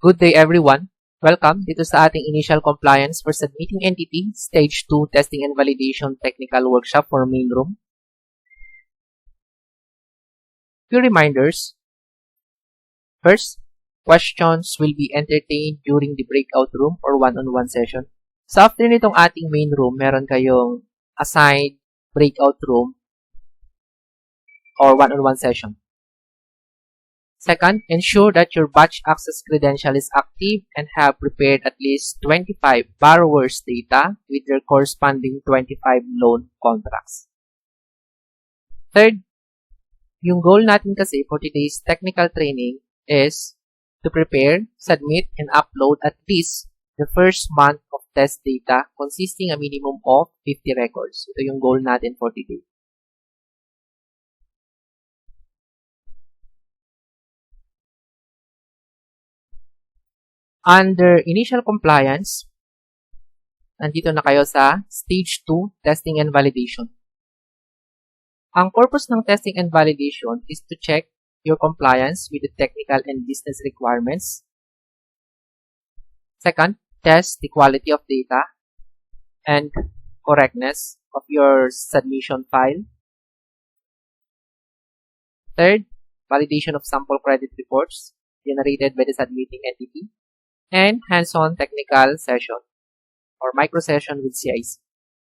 Good day everyone. Welcome dito sa ating initial compliance for submitting entity stage 2 testing and validation technical workshop for main room. Few reminders. First, questions will be entertained during the breakout room or one-on-one session. So after nitong ating main room, meron kayong assigned breakout room or one-on-one session. Second, ensure that your batch access credential is active and have prepared at least 25 borrowers' data with their corresponding 25 loan contracts. Third, yung goal natin kasi for today's technical training is to prepare, submit, and upload at least the first month of test data consisting a minimum of 50 records. Ito yung goal natin for today. Under initial compliance, nandito na kayo sa stage 2, testing and validation. Ang purpose ng testing and validation is to check your compliance with the technical and business requirements. Second, test the quality of data and correctness of your submission file. Third, validation of sample credit reports generated by the submitting entity. And hands-on technical session or micro-session with CIC.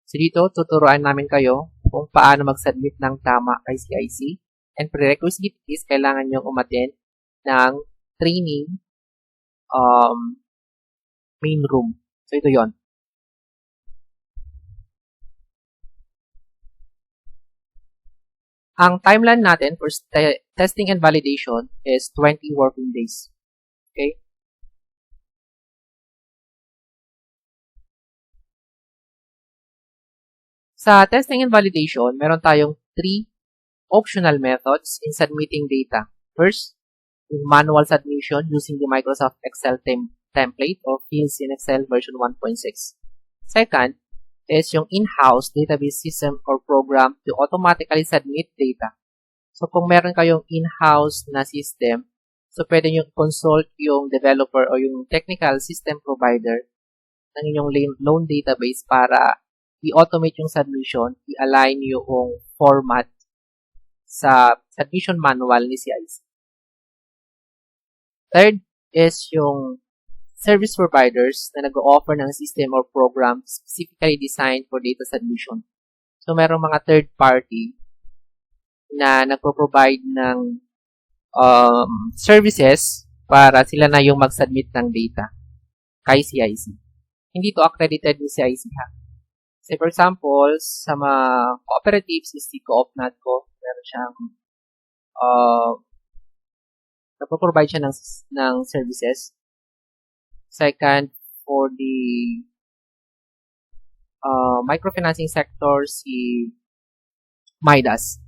So dito, tuturuan namin kayo kung paano mag-submit ng tama kay CIC. And prerequisite is kailangan nyo umattend ng training main room. So ito yon. Ang timeline natin for testing and validation is 20 working days. Okay? Sa testing and validation, meron tayong 3 optional methods in submitting data. First, yung manual submission using the Microsoft Excel template of Fields in Excel version 1.6. Second is yung in-house database system or program to automatically submit data. So kung meron kayong in-house na system, so pwede nyo consult yung developer o yung technical system provider ng inyong loan database para i-automate yung submission, i-align yung format sa submission manual ni CIC. Third is yung service providers na nag-o-offer ng system or program specifically designed for data submission. So, merong mga third party na nagpo-provide ng services para sila na yung mag-submit ng data kay CIC. Hindi to accredited ni CIC ha. Say for example, sa mga cooperatives, si Co-op-NATCO, meron siyang nagpo-provide siya ng services. Second, for the microfinancing sector, si Midas.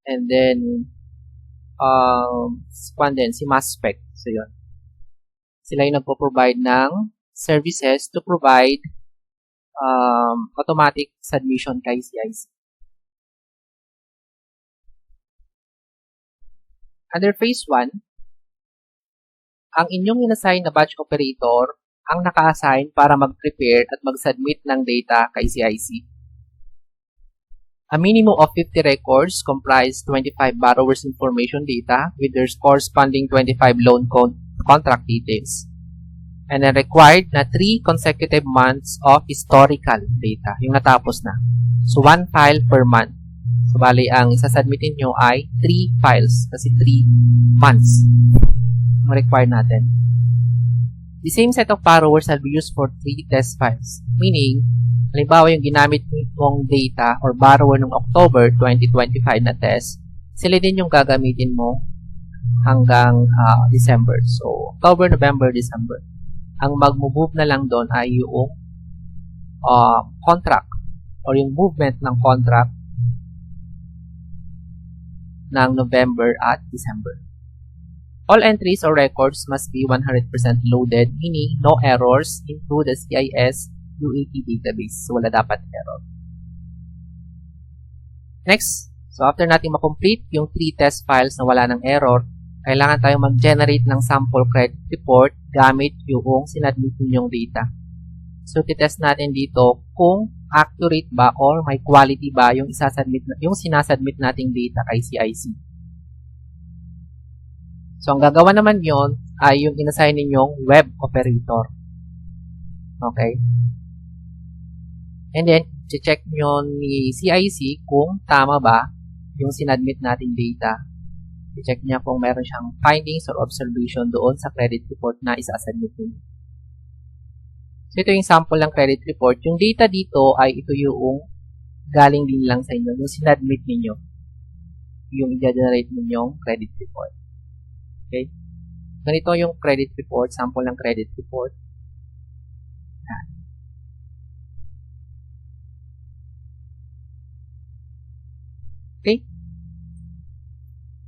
And then, si Maspec. So, yun. Sila yung nagpo-provide ng services to provide automatic submission kay CIC. Under phase 1, ang inyong inassign na batch operator ang naka-assign para mag-prepare at mag-submit ng data kay CIC. A minimum of 50 records comprise 25 borrowers information data with their corresponding 25 loan contract details. And then required na 3 consecutive months of historical data, yung natapos na. So, 1 file per month. So, bali, ang isasubmitin nyo ay 3 files, kasi 3 months ang required natin. The same set of borrowers will be used for 3 test files. Meaning, halimbawa yung ginamit mong data or borrower ng October 2025 na test, sila din yung gagamitin mo hanggang December. So, October, November, December. Ang mag-move na lang doon ay yung contract or yung movement ng contract ng November at December. All entries or records must be 100% loaded, meaning no errors into the CIS UAT database. So, wala dapat error. Next, so after natin makomplete yung 3 test files na wala ng error, kailangan tayo mag-generate ng sample credit report gamit yung sinadmit ninyong data. So, titest natin dito kung accurate ba or may quality ba yung sinasubmit nating data kay CIC. So, ang gagawa naman yon ay yung inassign ninyong web operator. Okay? And then, check nyo ni CIC kung tama ba yung sinadmit nating data. I-check niya kung meron siyang findings or observation doon sa credit report na isasubmit niyo. So, ito yung sample ng credit report. Yung data dito ay ito yung galing din lang sa inyo, yung sinadmit ninyo. Yung i-generate ninyong credit report. Okay? Ganito yung credit report, sample ng credit report. Okay?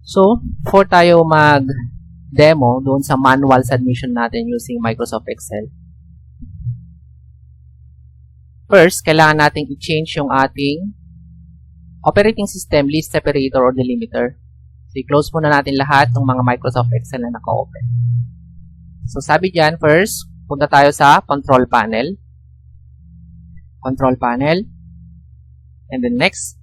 So, before tayo mag-demo doon sa manual submission natin using Microsoft Excel, first, kailangan natin i-change yung ating operating system list separator or delimiter. So, i-close muna natin lahat ng mga Microsoft Excel na naka-open. So, sabi dyan, first, punta tayo sa control panel. Control panel. And then next,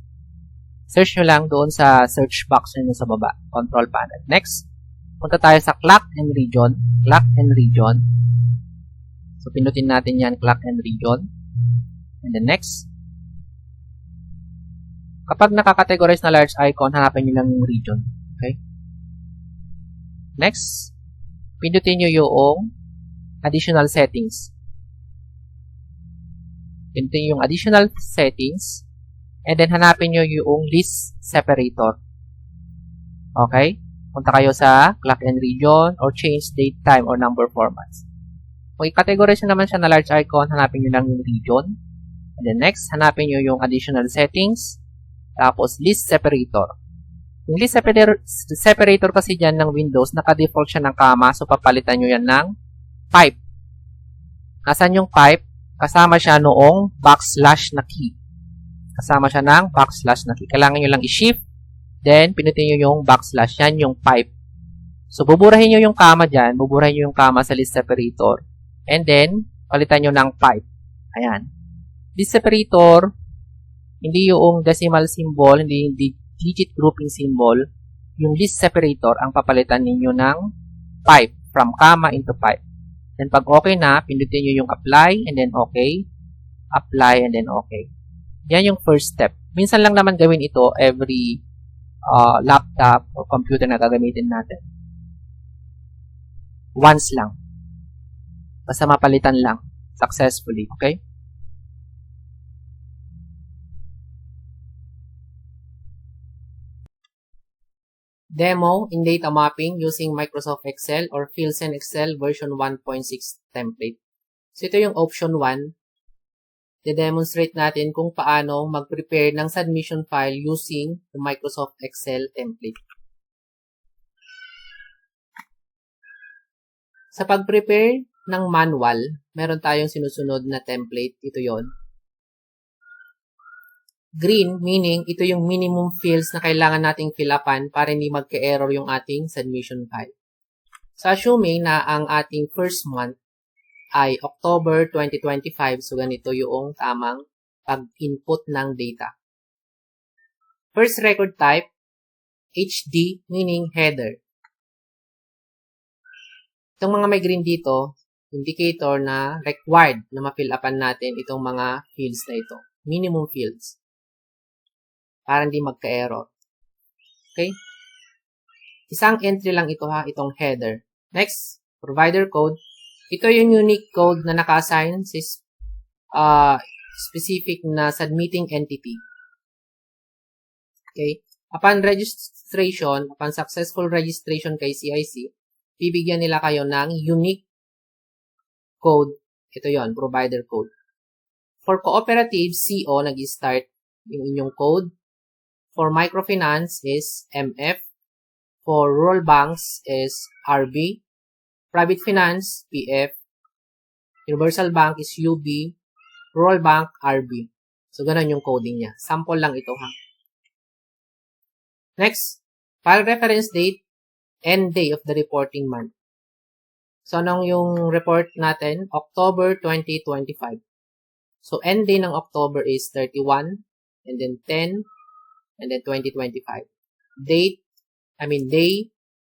search nyo lang doon sa search box nyo sa baba. Control panel. Next, punta tayo sa clock and region. Clock and region. So, pinutin natin yan, clock and region. And then next, kapag nakakategorize na large icon, hanapin nyo lang yung region. Okay? Next, pindutin nyo yung additional settings. Pindutin yung additional settings. And then, hanapin nyo yung list separator. Okay? Punta kayo sa clock and region or change date, time, or number formats. Kung i-categorize nyo naman siya na large icon, hanapin nyo lang yung region. And then next, hanapin nyo yung additional settings. Tapos, list separator. Yung list separator kasi dyan ng Windows, naka-default siya ng comma. So, papalitan nyo yan ng pipe. Nasaan yung pipe? Kasama siya noong backslash na key. Kasama siya ng backslash na key. Kailangan nyo lang i-shift. Then, pinutin nyo yung backslash. Yan yung pipe. So, buburahin nyo yung comma dyan. Buburahin nyo yung comma sa list separator. And then, palitan nyo ng pipe. Ayan. List separator, hindi yung decimal symbol, hindi yung digit grouping symbol. Yung list separator, ang papalitan ninyo ng pipe. From comma into pipe. Then, pag okay na, pindutin nyo yung apply, and then okay. Apply, and then okay. Yan yung first step. Minsan lang naman gawin ito every laptop o computer na gagamitin natin. Once lang. Basta mapalitan lang. Successfully. Okay? Demo in data mapping using Microsoft Excel or Fields in Excel version 1.6 template. So, ito yung option 1. I-demonstrate natin kung paano mag-prepare ng submission file using the Microsoft Excel template. Sa pag-prepare ng manual, meron tayong sinusunod na template. Ito yon. Green, meaning ito yung minimum fields na kailangan nating fill upan para hindi magka-error yung ating submission file. So, assuming na ang ating first month ay October 2025. So, ganito yung tamang pag-input ng data. First record type, HD, meaning header. Itong mga may green dito, indicator na required na ma-fill upan natin itong mga fields na ito. Minimum fields. Para hindi magka-error. Okay? Isang entry lang ito ha, itong header. Next, provider code. Ito yung unique code na naka-assign sa specific na submitting entity. Okay? Upon registration, upon successful registration kay CIC, bibigyan nila kayo ng unique code. Ito yon, provider code. For cooperative, CO, nag-start yung inyong code. For microfinance is MF. For rural banks is RB. Private finance, PF. Universal bank is UB. Rural bank, RB. So, ganun yung coding niya. Sample lang ito ha. Next, file reference date, end day of the reporting month. So, anong yung report natin? October 2025. So, end day ng October is 31, and then 10, and then 2025. Day,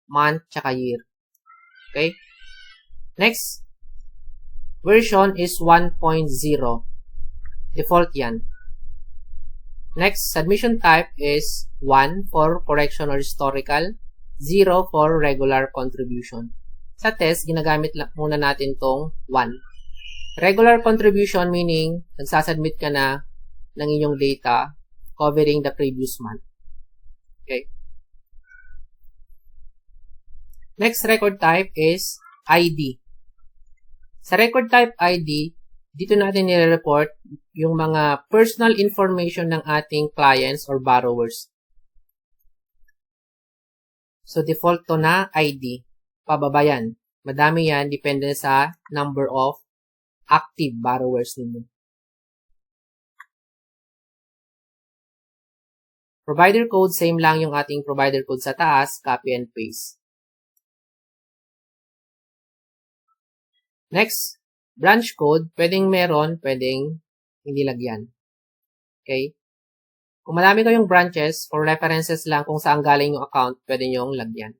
month, tsaka year. Okay? Next, version is 1.0. Default yan. Next, submission type is 1 for correction or historical, 0 for regular contribution. Sa test, ginagamit muna natin tong 1. Regular contribution meaning, nagsasubmit ka na ng inyong data covering the previous month. Okay. Next record type is ID. Sa record type ID, dito natin nire-report yung mga personal information ng ating clients or borrowers. So, default to na ID. Pababa yan. Madami yan, depende sa number of active borrowers ninyo. Provider code, same lang yung ating provider code sa taas, copy and paste. Next, branch code, pwedeng meron, pwedeng hindi lagyan. Okay? Kung marami kayong branches, for references lang kung saan galing yung account, pwede nyong lagyan.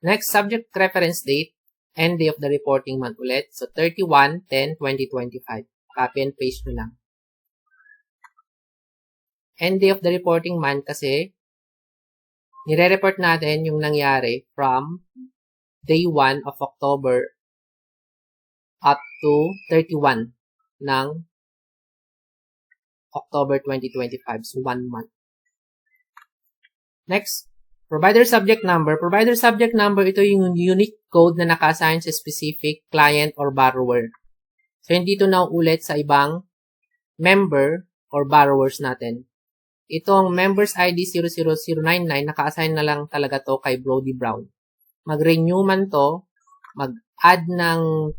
Next, subject reference date, end day of the reporting month ulit. So, 31/10/2025. Copy and paste nyo lang. End day of the reporting month kasi nire-report natin yung nangyari from day 1 of October up to 31 ng October 2025. So, 1 month. Next, provider subject number. Provider subject number, ito yung unique code na naka-assign sa specific client or borrower. So, hindi ito nauulit sa ibang member or borrowers natin. Itong members ID 00099, naka-assign na lang talaga to kay Brody Brown. Mag-renew man to, mag-add ng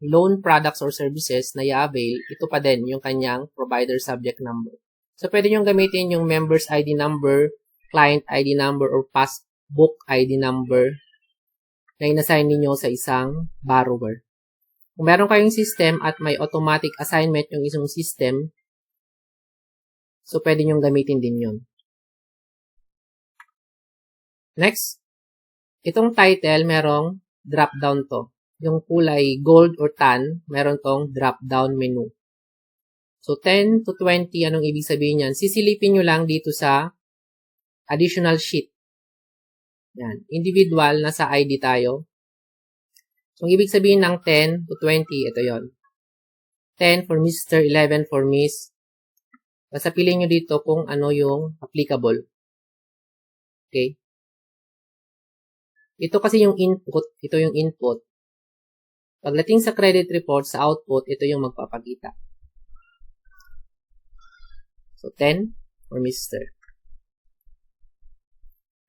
loan products or services na i-avail, ito pa din yung kanyang provider subject number. So, pwede nyo gamitin yung members ID number, client ID number, or passbook ID number na inassign niyo sa isang borrower. Kung meron kayong system at may automatic assignment yung isang system, so pwede nyo gamitin din yun. Next, itong title, merong drop-down to. Yung kulay gold or tan, meron tong drop-down menu. So, 10 to 20, anong ibig sabihin yan? Sisilipin nyo lang dito sa additional sheet. Yan. Individual, nasa ID tayo. So, ang ibig sabihin ng 10 to 20, ito yon. 10 for Mr., 11 for Miss. Basta piliin nyo dito kung ano yung applicable. Okay? Ito kasi yung input. Ito yung input. Pagdating sa credit report, sa output, ito yung magpapakita. So, 10 for Mr.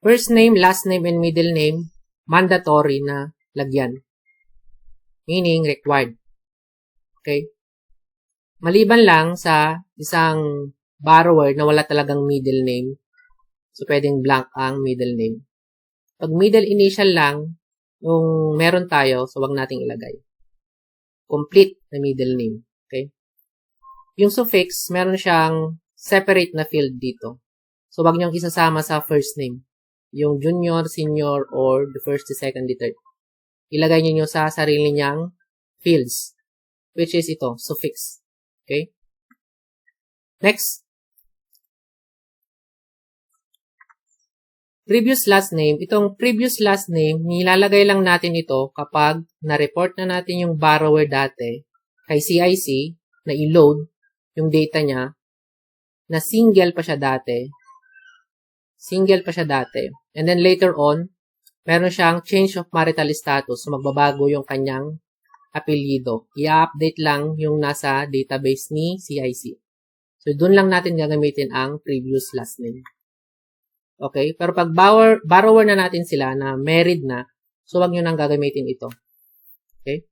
First name, last name, and middle name, mandatory na lagyan. Meaning, required. Okay? Maliban lang sa isang borrower na wala talagang middle name. So, pwedeng blank ang middle name. Pag middle initial lang, yung meron tayo, so wag nating ilagay. Complete na middle name. Okay? Yung suffix, meron siyang separate na field dito. So, wag niyong isasama sa first name. Yung junior, senior, or the first, the second, the third. Ilagay niyo sa sarili niyang fields. Which is ito, suffix. Okay? Next. Previous last name. Itong previous last name, nilalagay lang natin ito kapag na-report na natin yung borrower dati kay CIC na i-load yung data niya na single pa siya dati. Single pa siya dati. And then later on, meron siyang change of marital status. So, magbabago yung kanyang apelyido. I-update lang yung nasa database ni CIC. So, dun lang natin gagamitin ang previous last name. Okay? Pero pag borrower na natin sila na married na, so wag nyo nang gagamitin ito. Okay?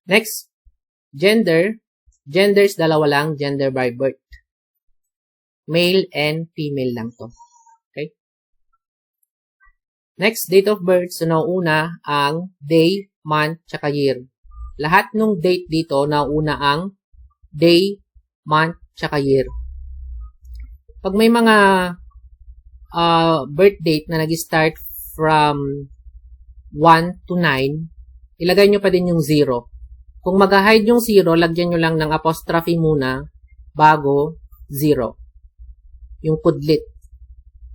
Next, gender. Genders, dalawa lang, gender by birth. Male and female lang to. Okay? Next, date of birth. So, nauna ang day, month, tsaka year. Lahat ng date dito, nauna ang day, month, tsaka year. Pag may mga birth date na nag-start from 1 to 9, ilagay nyo pa din yung 0. Kung mag-hide yung 0, lagyan nyo lang ng apostrophe muna bago 0. Yung kudlit.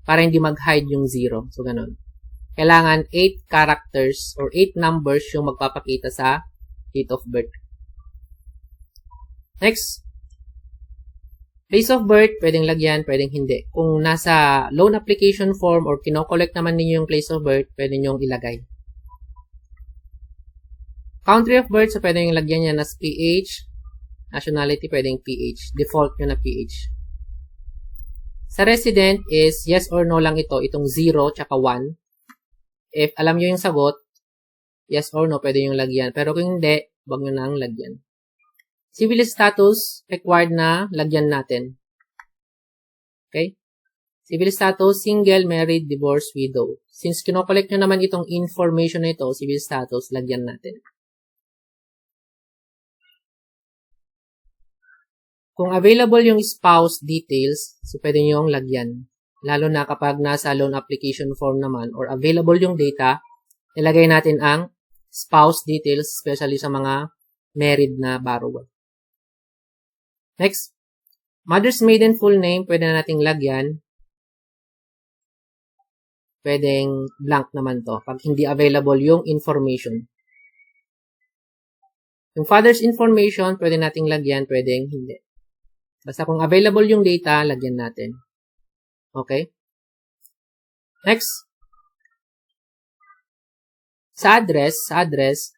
Para hindi mag-hide yung 0. So, ganun. Kailangan 8 characters or 8 numbers yung magpapakita sa date of birth. Next. Place of birth, pwedeng lagyan, pwedeng hindi. Kung nasa loan application form or kinokollect naman ninyo yung place of birth, pwede nyong ilagay. Country of birth, so pwedeng lagyan yan as PH. Nationality, pwedeng PH. Default nyo na PH. Sa resident is yes or no lang ito. Itong 0 tsaka 1. If alam nyo yung sagot, yes or no, pwede yung lagyan. Pero kung hindi, wag nyo nang lagyan. Civil status, required na lagyan natin. Okay? Civil status, single, married, divorced, widow. Since kinokollect nyo naman itong information na ito, civil status, lagyan natin. Kung available yung spouse details, so pwede nyo yung lagyan. Lalo na kapag nasa loan application form naman or available yung data, ilagay natin ang spouse details, especially sa mga married na borrower. Next, mother's maiden full name, pwede na nating lagyan. Pwedeng blank naman to pag hindi available yung information. Yung father's information, pwede nating lagyan, pwedeng hindi. Basta kung available yung data, lagyan natin. Okay? Next. Sa address,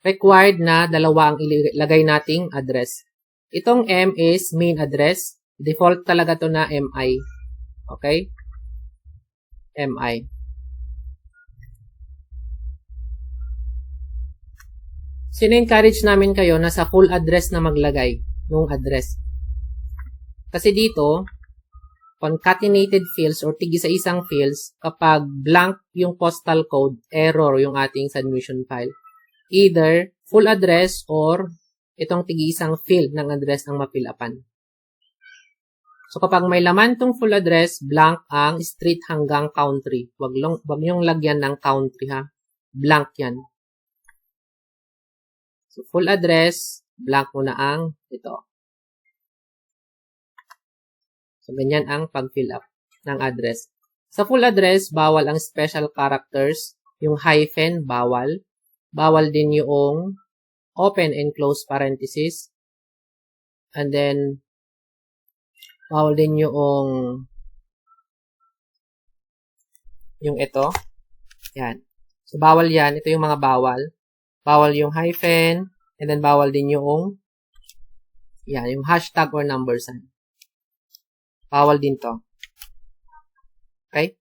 required na dalawa ang ilagay nating address. Itong M is main address. Default talaga to na MI. Okay? MI. Sine-encourage namin kayo na sa full address na maglagay ng address. Kasi dito, concatenated fields or tig-isa-isang fields, kapag blank yung postal code, error yung ating submission file. Either full address or itong tig-isang field ng address ang mapilapan. So, kapag may laman tong full address, blank ang street hanggang country. Wag niyong lagyan ng country, ha? Blank yan. So, full address, blank muna ang ito. So, ganyan ang pag-fill up ng address. Sa full address, bawal ang special characters. Yung hyphen, bawal. Bawal din yung open and close parenthesis. And then, bawal din yung ito. Yan. So, bawal yan. Ito yung mga bawal. Bawal yung hyphen. And then, bawal din yung yung hashtag or number sign. Bawal din to. Okay?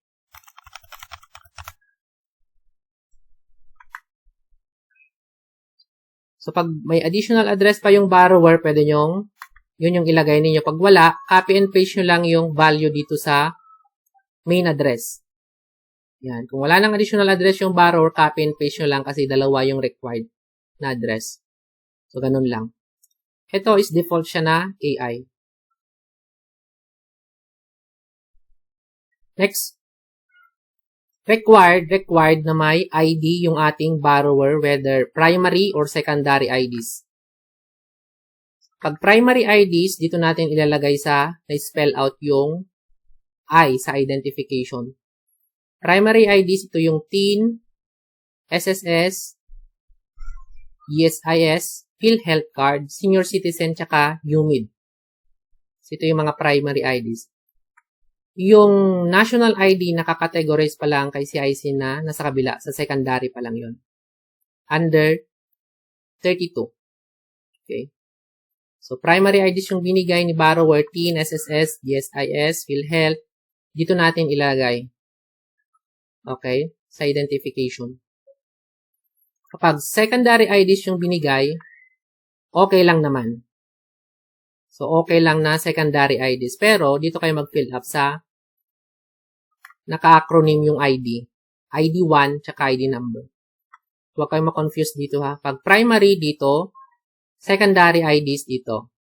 So, pag may additional address pa yung borrower, pwede yun yung ilagay ninyo. Pag wala, copy and paste nyo lang yung value dito sa main address. Yan. Kung wala nang additional address yung borrower, copy and paste nyo lang kasi dalawa yung required na address. So, ganun lang. Ito is default siya na AI. Next. Required na may ID yung ating borrower, whether primary or secondary IDs. Pag primary IDs, dito natin ilalagay na-spell out yung I sa identification. Primary IDs, ito yung TIN, SSS, ESIS, PhilHealth Card, Senior Citizen, tsaka UMID. So, ito yung mga primary IDs. Yung national ID nakakategorize pa lang kay CIC na nasa kabila, sa secondary pa lang yun. Under 32. Okay. So, primary IDs yung binigay ni borrower, TIN, SSS, DSIS, PhilHealth. Dito natin ilagay. Okay. Sa identification. Kapag secondary IDs yung binigay, okay lang naman. So, okay lang na secondary IDs. Pero, dito kayo mag-fill up sa naka-acronym yung ID. ID1 tsaka ID number. Huwag kayo ma-confuse dito ha. Pag primary dito, secondary IDs dito.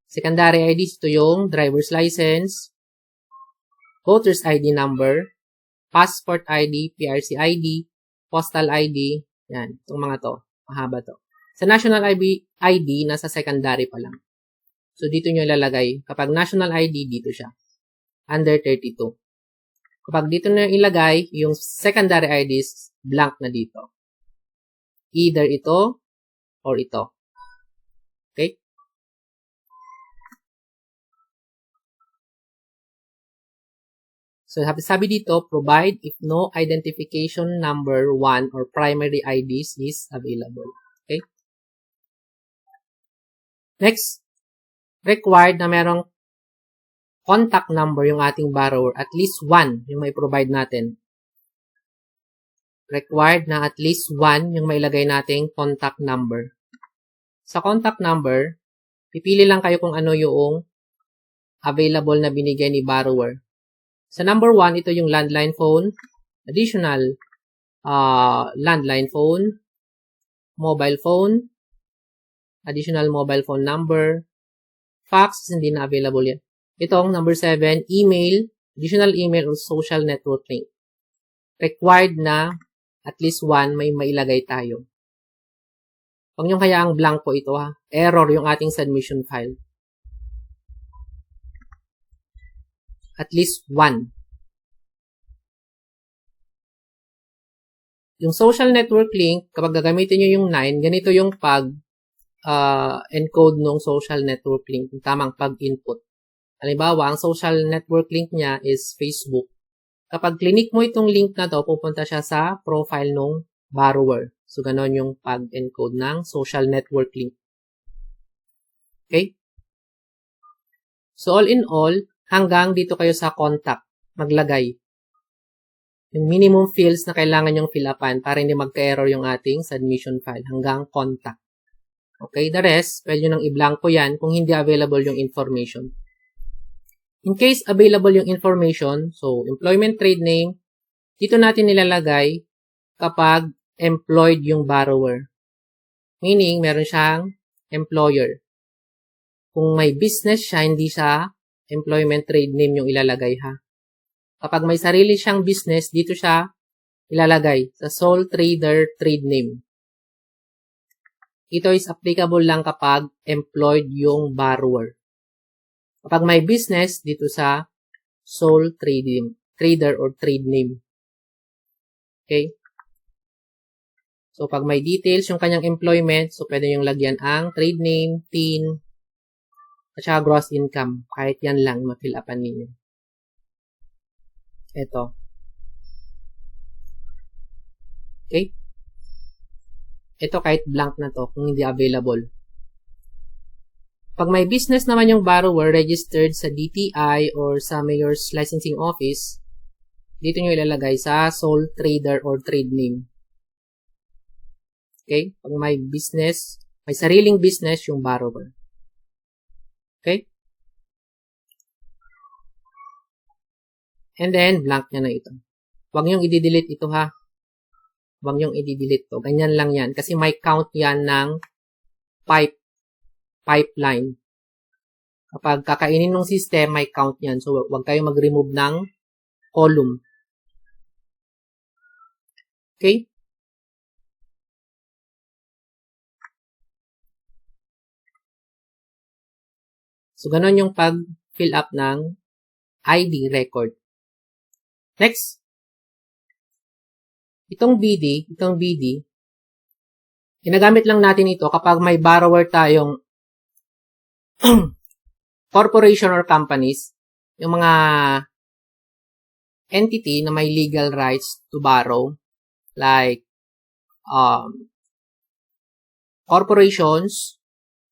Secondary IDs ito yung driver's license, voter's ID number, passport ID, PRC ID, postal ID, yan, itong mga to, mahaba to. Sa national ID, nasa secondary pa lang. So, dito nyo ilalagay. Kapag national ID, dito siya. Under 32. Kapag dito nyo ilagay, yung secondary IDs, blank na dito. Either ito, or ito. Okay? So, sabi dito, provide if no identification number 1 or primary IDs is available. Okay? Next, required na merong contact number yung ating borrower. At least 1 yung may provide natin. Required na at least 1 yung may ilagay nating contact number. Sa contact number, pipili lang kayo kung ano yung available na binigay ni borrower. Sa number 1, ito yung landline phone, additional landline phone, mobile phone, additional mobile phone number, fax, hindi na available yan. Itong number 7, email, additional email or social network link. Required na at least 1 may mailagay tayo. Huwag nyo kaya ang blank po ito ha. Error yung ating submission file. At least 1. Yung social network link, kapag gagamitin nyo yung 9, ganito yung encode ng social network link, yung tamang pag-input. Halimbawa, ang social network link niya is Facebook. Kapag clinic mo itong link na to, pupunta siya sa profile ng borrower. So, ganon yung pag-encode ng social network link. Okay? So, all in all, hanggang dito kayo sa contact, maglagay. Yung minimum fields na kailangan yung fill upan para hindi magka-error yung ating submission file hanggang contact. Okay, the rest, pwede nyo nang i-blanko yan kung hindi available yung information. In case available yung information, so employment trade name, dito natin nilalagay kapag employed yung borrower. Meaning, meron siyang employer. Kung may business siya, hindi siya employment trade name yung ilalagay ha. Kapag may sarili siyang business, dito siya ilalagay sa sole trader trade name. Ito is applicable lang kapag employed yung borrower. Kapag may business, dito sa sole trader or trade name. Okay? So, pag may details yung kanyang employment, so pwede yung lagyan ang trade name, TIN, at saka gross income. Kahit yan lang, ma-fill upan ninyo. Ito. Okay? Ito kahit blank na to, kung hindi available. Pag may business naman yung borrower registered sa DTI or sa Mayor's Licensing Office, dito nyo ilalagay sa sole trader or trade name. Okay? Pag may business, may sariling business yung borrower. Okay? And then, blank niya na ito. Huwag niyong i-delete ito ha. Huwag niyong i-delete to. Ganyan lang yan. Kasi may count yan ng pipeline. Kapag kakainin ng system, may count yan. So, huwag kayo mag-remove ng column. Okay? So, ganun yung pag-fill up ng ID record. Next. Itong BD, ginagamit lang natin ito kapag may borrower tayong corporation or companies, yung mga entity na may legal rights to borrow, like corporations,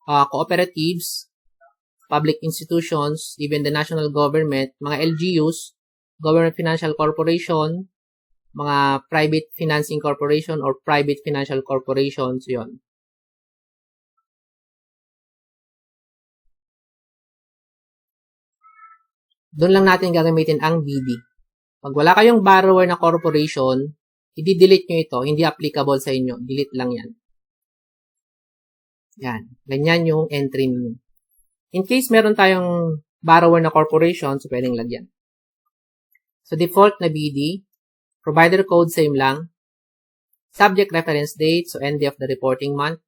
cooperatives, public institutions, even the national government, mga LGUs, government financial corporation, mga private financing corporation or private financial corporations, yon. doon lang natin gagamitin ang BD. Pag wala kayong borrower na corporation, i-delete nyo ito. Hindi applicable sa inyo. Delete lang yan. Yan. Ganyan yung entry niyo. In case meron tayong borrower na corporation, so pwedeng lagyan. So, default na BD. Provider code, same lang. Subject reference date, so end of the reporting month.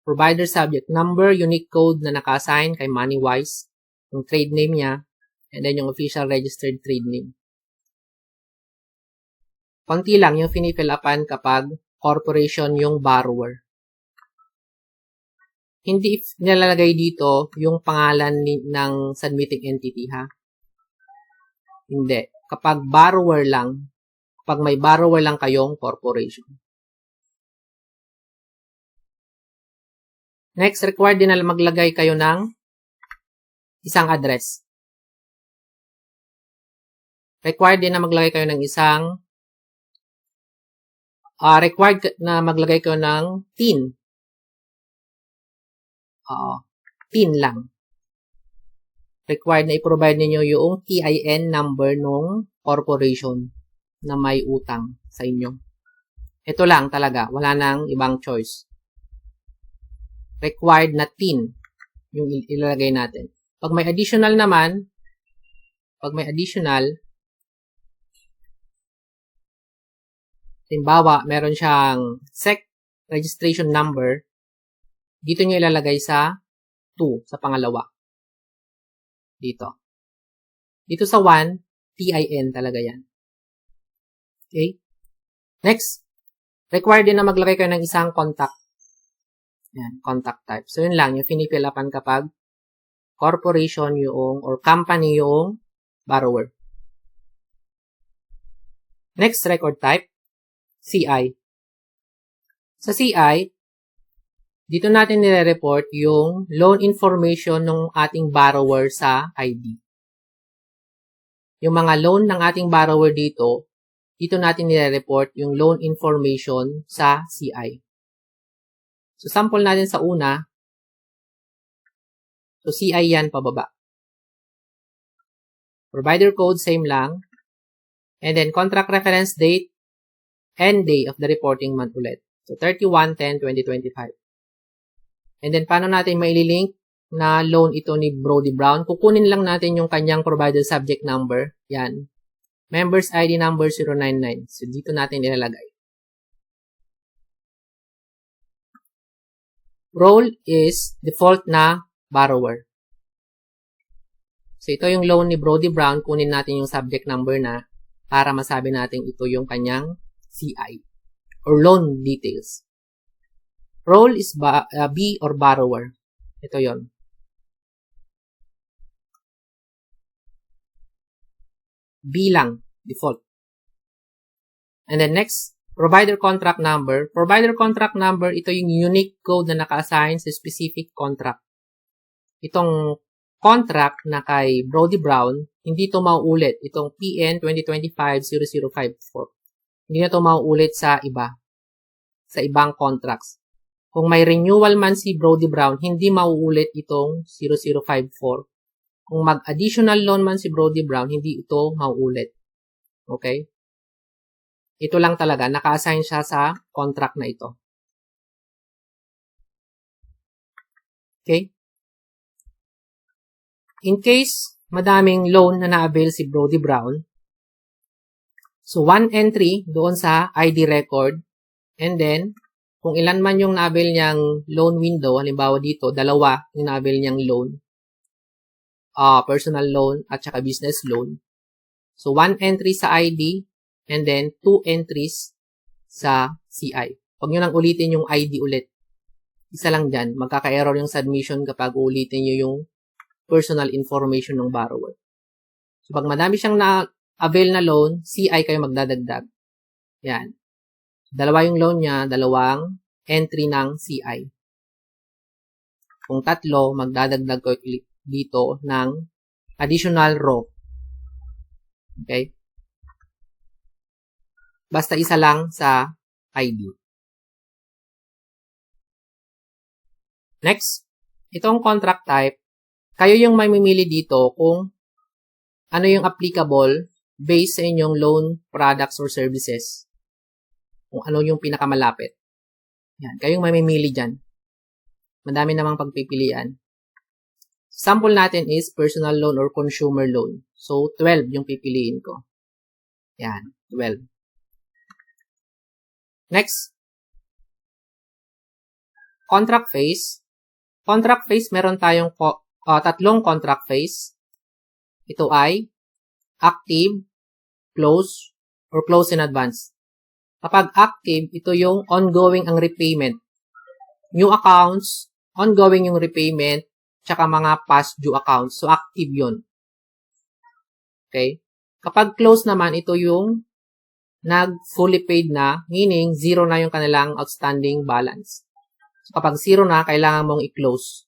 Provider subject number, unique code na naka-assign kay Moneywise. Yung trade name niya. And then yung official registered trade name. Konti lang yung finifill upan kapag corporation yung borrower. Hindi nilalagay dito yung pangalan ng submitting entity, ha? Hindi. Kapag borrower lang, kapag may borrower lang kayong corporation. Next, required din na maglagay kayo ng isang address. Required din na maglagay kayo ng isang required na maglagay kayo ng TIN. TIN lang. Required na i-provide ninyo yung TIN number ng corporation na may utang sa inyo. Ito lang talaga. Wala nang ibang choice. Required na TIN yung ilalagay natin. Pag may additional naman, halimbawa, meron siyang SEC registration number, dito nyo ilalagay sa 2, sa pangalawa. Dito. Dito sa 1, TIN talaga yan. Okay? Next, required din na maglagay kayo ng isang contact. Yan, contact type. So, yun lang, yung finifill upan kapag corporation yung, or company yung borrower. Next, record type. CI. Sa CI, dito natin nire-report yung loan information ng ating borrower sa ID. Yung mga loan ng ating borrower dito natin nire-report yung loan information sa CI. So, sample natin sa una. So, CI yan pababa. Provider code, same lang. And then, contract reference date, end day of the reporting month ulit. So, 31/10/2025. And then, paano natin maililink na loan ito ni Brody Brown? Kukunin lang natin yung kanyang provider subject number. Yan. Members ID number 099. So, dito natin ilalagay. Role is default na borrower. So, ito yung loan ni Brody Brown. Kunin natin yung subject number na para masabi natin ito yung kanyang CI or loan details. Role is B or borrower. Ito yon. B lang, default. And then next, provider contract number. Provider contract number, ito yung unique code na naka-assign sa specific contract. Itong contract na kay Brody Brown, hindi ito mauulit. Itong PN 2025-0054. Hindi na ito mauulit sa iba. Sa ibang contracts. Kung may renewal man si Brody Brown, hindi mauulit itong 0054. Kung mag-additional loan man si Brody Brown, hindi ito mauulit. Okay? Ito lang talaga. Naka-assign siya sa contract na ito. Okay? In case madaming loan na na-avail si Brody Brown, so one entry doon sa ID record, and then, kung ilan man yung na-avail niyang loan window, halimbawa dito, 2 yung na-avail niyang loan, personal loan at saka business loan. So, 1 entry sa ID and then 2 entries sa CI. Huwag nyo nang ulitin yung ID ulit. Isa lang dyan. Magkaka-error yung submission kapag ulitin nyo yung personal information ng borrower. So, pag madami siyang na-avail na loan, CI kayo magdadagdag. Yan. 2 yung loan niya, 2 entry ng CI. Kung 3, magdadagdag ko dito ng additional row. Okay? Basta isa lang sa ID. Next, itong contract type, kayo yung may mamili dito kung ano yung applicable based sa inyong loan products or services. Kung ano yung pinakamalapit. Yan, kayong mamimili dyan. Madami namang pagpipilian. Sample natin is personal loan or consumer loan. So, 12 yung pipiliin ko. Yan, 12. Next. Contract phase. Contract phase, meron tayong tatlong contract phase. Ito ay active, close, or close in advance. Kapag active, ito yung ongoing ang repayment. New accounts, ongoing yung repayment, tsaka mga past due accounts. So, active yun. Okay? Kapag close naman, ito yung nag-fully paid na, meaning zero na yung kanilang outstanding balance. So, kapag zero na, kailangan mong i-close.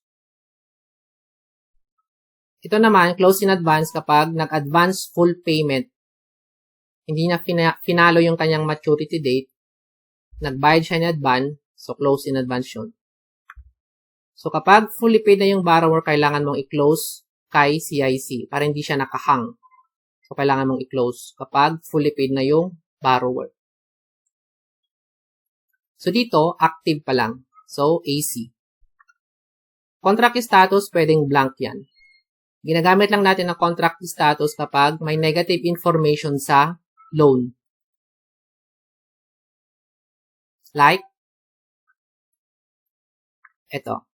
Ito naman, close in advance kapag nag-advance full payment. Hindi na finalo yung kanyang maturity date. Nagbayad siya in advance, so close in advance yun. So, kapag fully paid na yung borrower, kailangan mong i-close kay CIC para hindi siya nakahang. So, kailangan mong i-close kapag fully paid na yung borrower. So, dito, active pa lang. So, AC. Contract status, pwedeng blank yan. Ginagamit lang natin ang contract status kapag may negative information sa loan. Like, ito.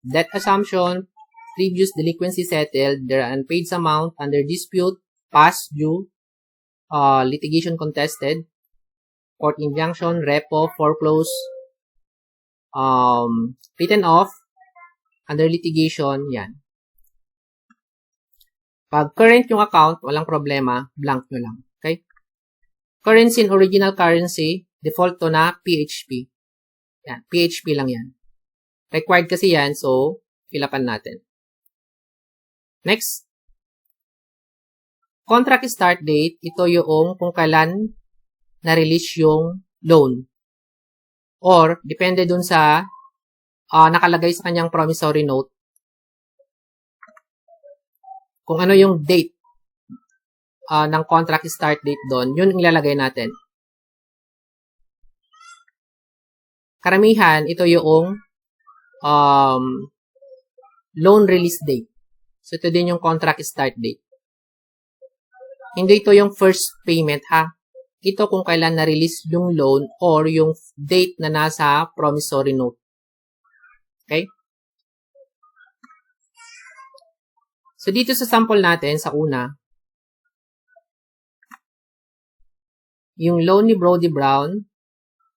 Debt assumption, previous delinquency settled, there are unpaid amount under dispute, past due, litigation contested, court injunction, repo, foreclose, written off, under litigation, yan. Pag current yung account, walang problema, blank nyo lang. Okay? Currency and original currency, default to na PHP. Yan, PHP lang yan. Required kasi yan, so fill upan natin. Next. Contract start date, ito yung kung kailan na-release yung loan. Or, depende dun sa nakalagay sa kanyang promissory note. Kung ano yung date ng contract start date doon, yun ilalagay natin. Karamihan, ito yung loan release date. So, ito din yung contract start date. Hindi ito yung first payment, ha? Ito kung kailan na-release yung loan or yung date na nasa promissory note. Okay? So, dito sa sample natin, sa una, yung loan ni Brody Brown,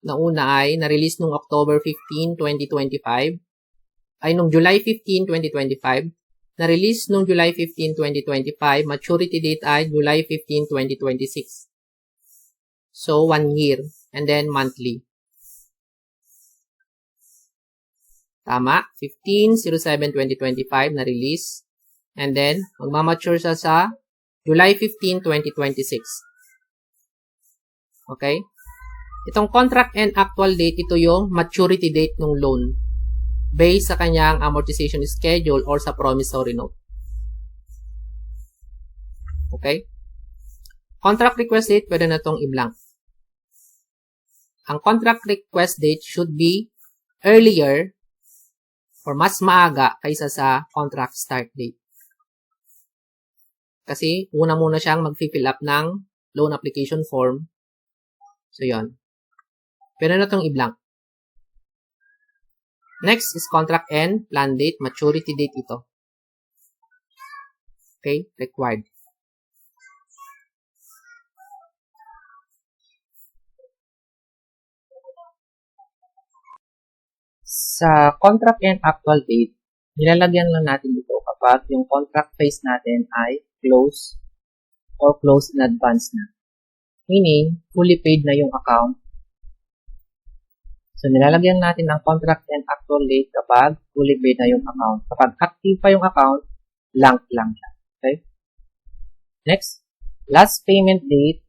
na una ay na-release noong October 15, 2025, ay nung July 15, 2025, na-release nung July 15, 2025, maturity date ay July 15, 2026. So, 1 year, and then monthly. Tama, 15/07/2025 na-release, and then, magmamature siya sa July 15, 2026. Okay? Itong contract and actual date, ito yung maturity date ng loan based sa kanyang amortization schedule or sa promissory note. Okay? Contract request date, pwede na itong i-blank. Ang contract request date should be earlier or mas maaga kaysa sa contract start date. Kasi, una muna siyang mag-fill up ng loan application form. So, yon. Pwede na itong i-blank. Next is contract end, plan date, maturity date ito. Okay? Required. Sa contract and actual date, nilalagyan lang natin dito kapag yung contract phase natin ay close or close in advance na. Meaning, fully paid na yung account. So, nilalagyan natin ang contract and actual date kapag fully paid na yung account. Kapag active pa yung account, blank lang siya. Okay? Next, last payment date.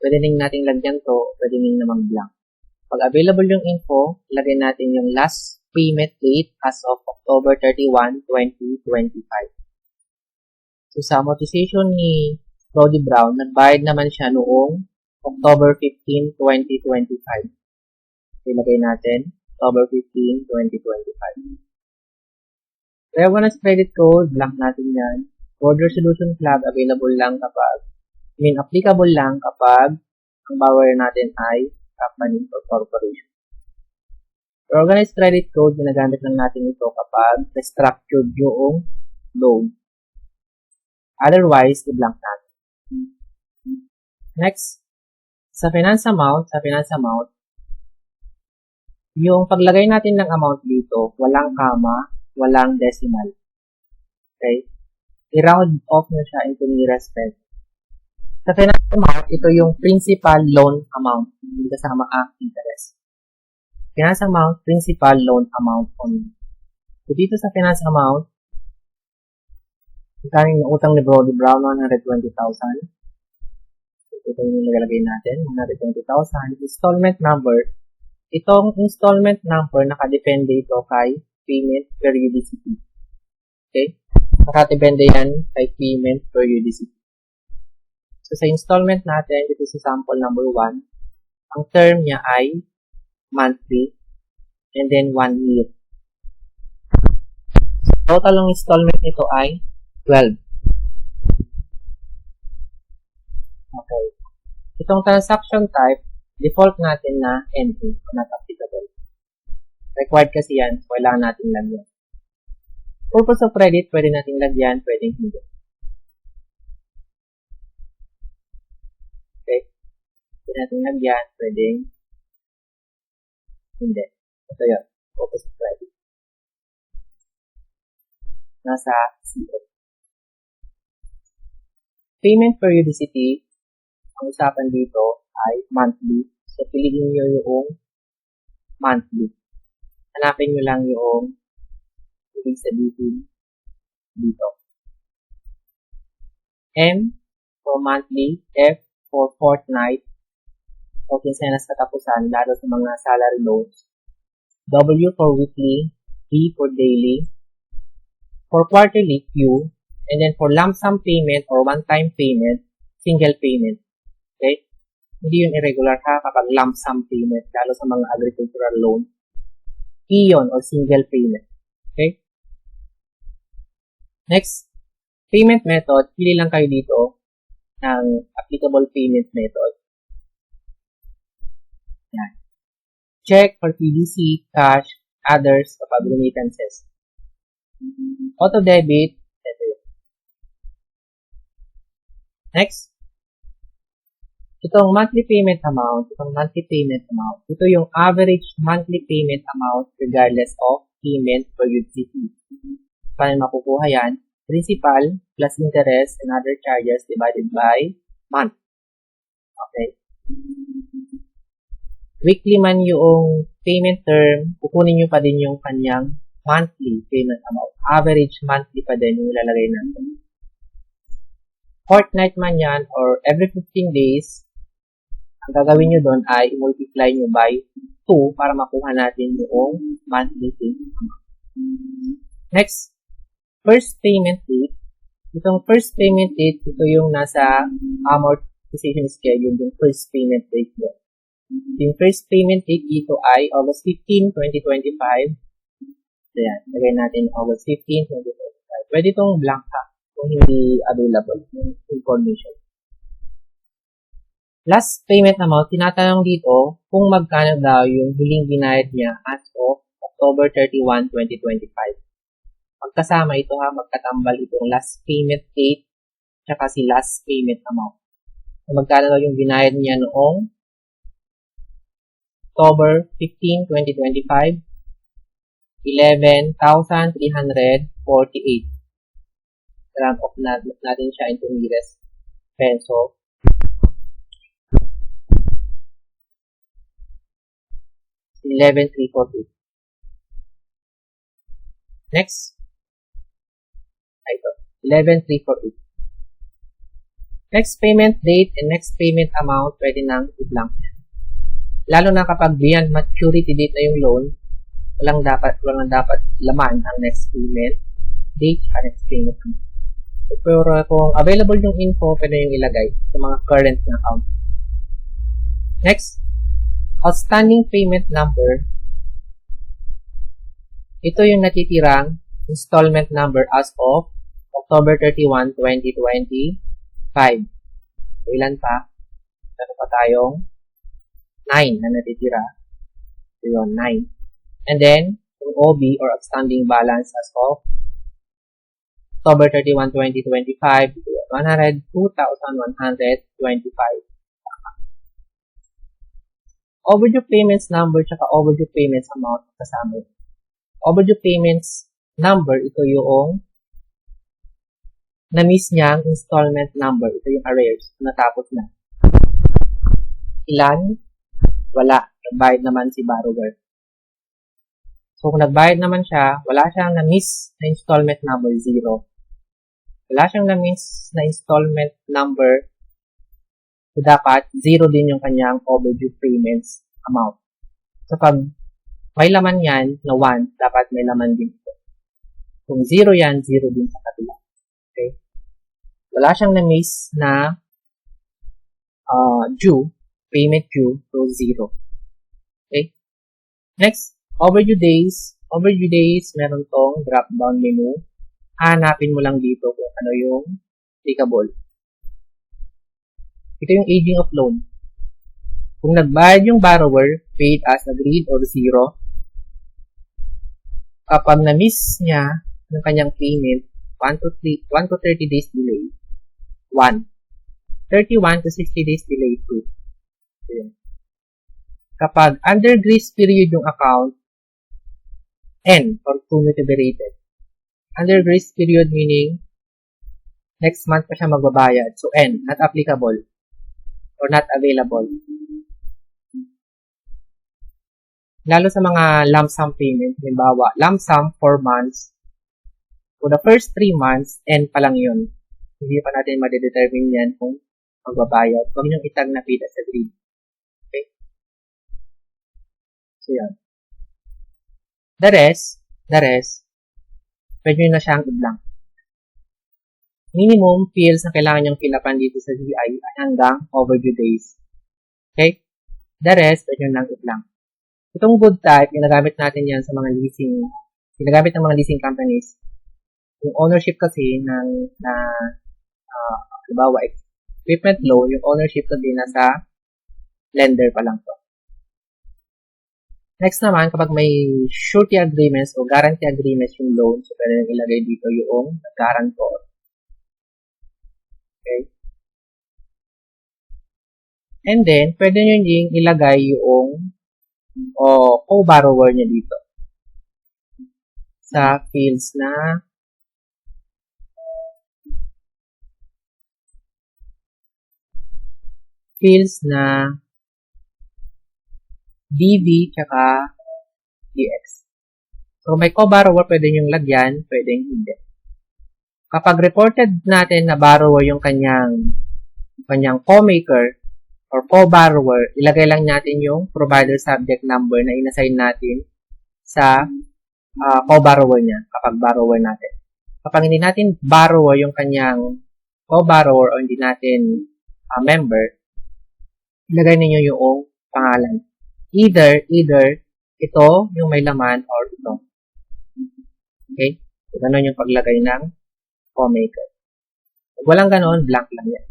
Pwede rin natin lagyan to, pwede rin namang blank. Pag available yung info, lagyan natin yung last payment date as of October 31, 2025. So, sa amortization ni Brody Brown, nagbayad naman siya noong October 15, 2025. Ilagay natin, October 15, 2025. Revenance credit code, blank natin yan. Code resolution flag, available lang kapag, applicable lang kapag ang borrower natin ay company or corporation. Organized credit code, ginagamit lang natin ito kapag restructured yung loan. Otherwise, i-blank natin. Next, sa finance amount, yung paglagay natin ng amount dito, walang comma, walang decimal. Okay? I-round off na siya into nearest peso. Sa finance amount, ito yung principal loan amount, hindi kasama ang interest. Finance amount, principal loan amount only. So, dito sa finance amount, yung utang ni Brody Brown, 120,000. Ito yung nilalagay natin, 120,000. Installment number. Itong installment number, nakadepende ito kay payment periodicity. Okay? Nakadepende yan kay payment periodicity. So, sa installment natin, ito sa sample number 1, ang term niya ay monthly and then 1 year. Total ng installment nito ay 12. Okay. Itong transaction type, default natin na NA, not applicable. Required kasi yan, so kailangan natin lagyan. Purpose of credit, pwede natin lagyan, pwedeng hindi. Okay. Pwede natin lagyan, pwedeng hindi. Ito yun, purpose of credit. Nasa CO. Payment periodicity, ang usapan dito ay monthly. So, piliin nyo yung monthly. Hanapin nyo lang yung ibig sabihin dito. M for monthly, F for fortnight, o kinsenas katapusan, lalo sa mga salary loans. W for weekly, D for daily, for quarterly, Q, and then for lump sum payment or one-time payment, single payment. Okay? Hindi yun irregular ha kapag lump sum payment, lalo sa mga agricultural loan. P yun or single payment. Okay? Next, payment method. Pili lang kayo dito ng applicable payment method. Yan. Check for PDC, cash, others kapag remittances. Auto debit. Next, itong monthly payment amount, ito yung average monthly payment amount regardless of payment periodicity. Paano makukuha yan? Principal plus interest and other charges divided by month. Okay. Weekly man yung payment term, kukunin nyo pa din yung kanyang monthly payment amount. Average monthly pa din yung ilalagay natin. Fortnight man yan or every 15 days, ang gagawin nyo doon ay i-multiply nyo by 2 para makuha natin yung monthly payment amount. Next, first payment date. Itong first payment date, ito yung nasa amortization schedule, yung first payment date doon. Yung first payment date dito ay August 15, 2025. Ayan, lagay natin August 15, 2025. Pwede itong blank ha, kung hindi available yung information. Last payment amount, tinatanong dito kung magkano daw yung huling binayad niya as of October 31, 2025. Magkasama ito ha, magkatambal itong last payment date tsaka si last payment amount. So, magkano daw yung binayad niya noong October 15, 2025? 11,348. Round off natin siya into nearest peso. $11,348. Next. Ito. 11,348. Next payment date and next payment amount, pwede nang i-blank. Lalo na kapag beyond maturity date na yung loan, walang dapat laman ang next payment date at next payment amount. Pero kung available yung info, pwede yung ilagay sa mga current na account. Next, outstanding payment number. Ito yung natitirang installment number as of October 31, 2025. Ilan pa? Meron pa tayong 9 na natitira. So yun, 9. And then, yung OB or outstanding balance as of October 31, 2025, 102,125. Overdue payments number tsaka overdue payments amount kasama. Overdue payments number, ito yung na-miss niyang installment number. Ito yung arrears. Natapos na. Ilan? Wala. Nagbayad naman si borrower. So, kung nagbayad naman siya, wala siyang na-miss na installment number 0. Wala siyang na-miss na installment number. So, dapat 0 din yung kanyang overdue payments amount. So, pag may laman yan na 1, dapat may laman din ito. Kung 0 yan, 0 din sa kabila. Okay? Wala siyang na-miss na payment due, so 0. Okay? Next, overdue days. Overdue days, meron tong drop-down menu. Hanapin mo lang dito kung ano yung applicable. Ito yung aging of loan. Kung nagbayad yung borrower, paid as agreed or 0, kapag na-miss niya ng kanyang payment, 1 to 30 days delay, 1. 31 to 60 days delay, 2. Ayan. Kapag under grace period yung account, N or cumulative rated. Under grace period meaning, next month pa siya magbabayad. So, N, not applicable or not available. Lalo sa mga lump sum payment, halimbawa, lump sum 4 months. For the first 3 months, N pa lang yun. Hindi pa natin ma-determine yan kung magbabayad. Huwag niyong itag na paid as agreed. Okay? So, yan. The rest, pwede nyo na siyang i-blank. Minimum fields na kailangan niyong fill-upan dito sa GI ay hanggang overdue days. Okay? The rest, pwede nyo lang i-blank. Itong good type, ginagamit natin yan sa mga leasing, ginagamit ng mga leasing companies. Yung ownership kasi halimbawa, equipment loan, yung ownership to din nasa lender pa lang to. Next naman, kapag may surety agreements o guarantee agreements yung loan, so pwede nyo ilagay dito yung guarantor. Okay? And then, pwede nyo yung ilagay yung co-borrower niya dito sa fields na DB tsaka DX. So, may co-borrower, pwede nyo lagyan, pwede hindi. Kapag reported natin na borrower yung kanyang co-maker or co-borrower, ilagay lang natin yung provider subject number na inassign natin sa co-borrower niya kapag borrower natin. Kapag hindi natin borrower yung kanyang co-borrower o hindi natin member, ilagay ninyo yung pangalan. Either ito yung may laman or ito. Okay? So, ganun yung paglagay ng co-maker. Kung walang ganun, blank lang yan.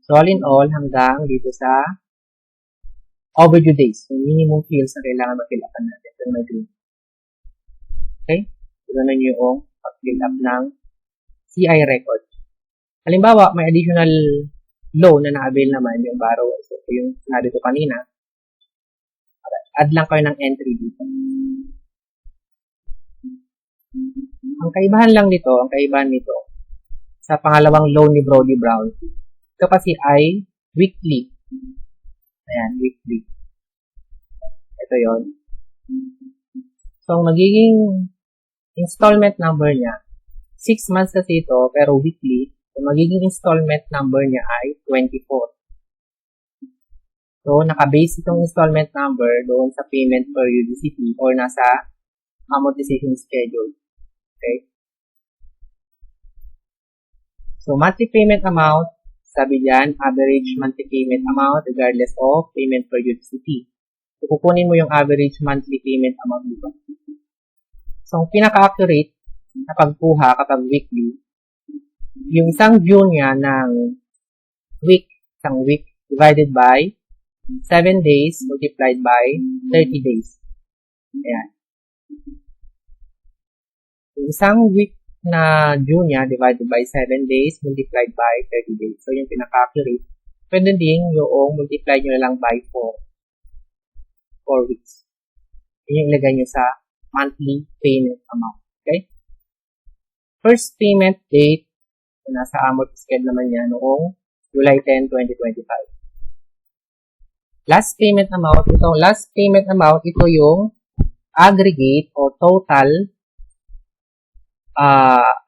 So, all in all, hanggang dito sa overdue days. Yung minimum fields na kailangan mag-fill-upan natin. Ito may green. Okay? So, ganun yung pag-fill-up ng CI record. Halimbawa, may additional loan na na-avail naman yung borrower. So, yung sinabi ko kanina, add lang kayo ng entry dito. Ang kaibahan nito, sa pangalawang loan ni Brody Brown, ito kasi ay weekly. Ayan, weekly. Ito yon. So, ang magiging installment number niya, 6 months kasi ito, pero weekly. So, magiging installment number niya ay 24. So, nakabase itong installment number doon sa payment per UDCP or nasa amortization schedule. Okay? So, monthly payment amount, sabi diyan, average monthly payment amount regardless of payment per UDCP. So, kukunin mo yung average monthly payment amount dito. So, ang pinaka-accurate na pagkuha kapag weekly, yung isang view niya ng isang week divided by 7 days multiplied by 30 days. Ayan. Yung isang week na due niya divided by 7 days multiplied by 30 days. So, yung pinaka-accurate. Pwede din yung multiply nyo lang by 4 weeks. Yun yung ilagay nyo sa monthly payment amount. Okay? First payment date, nasa amort schedule naman yan noong July 10, 2025. Last payment amount, ito yung aggregate o total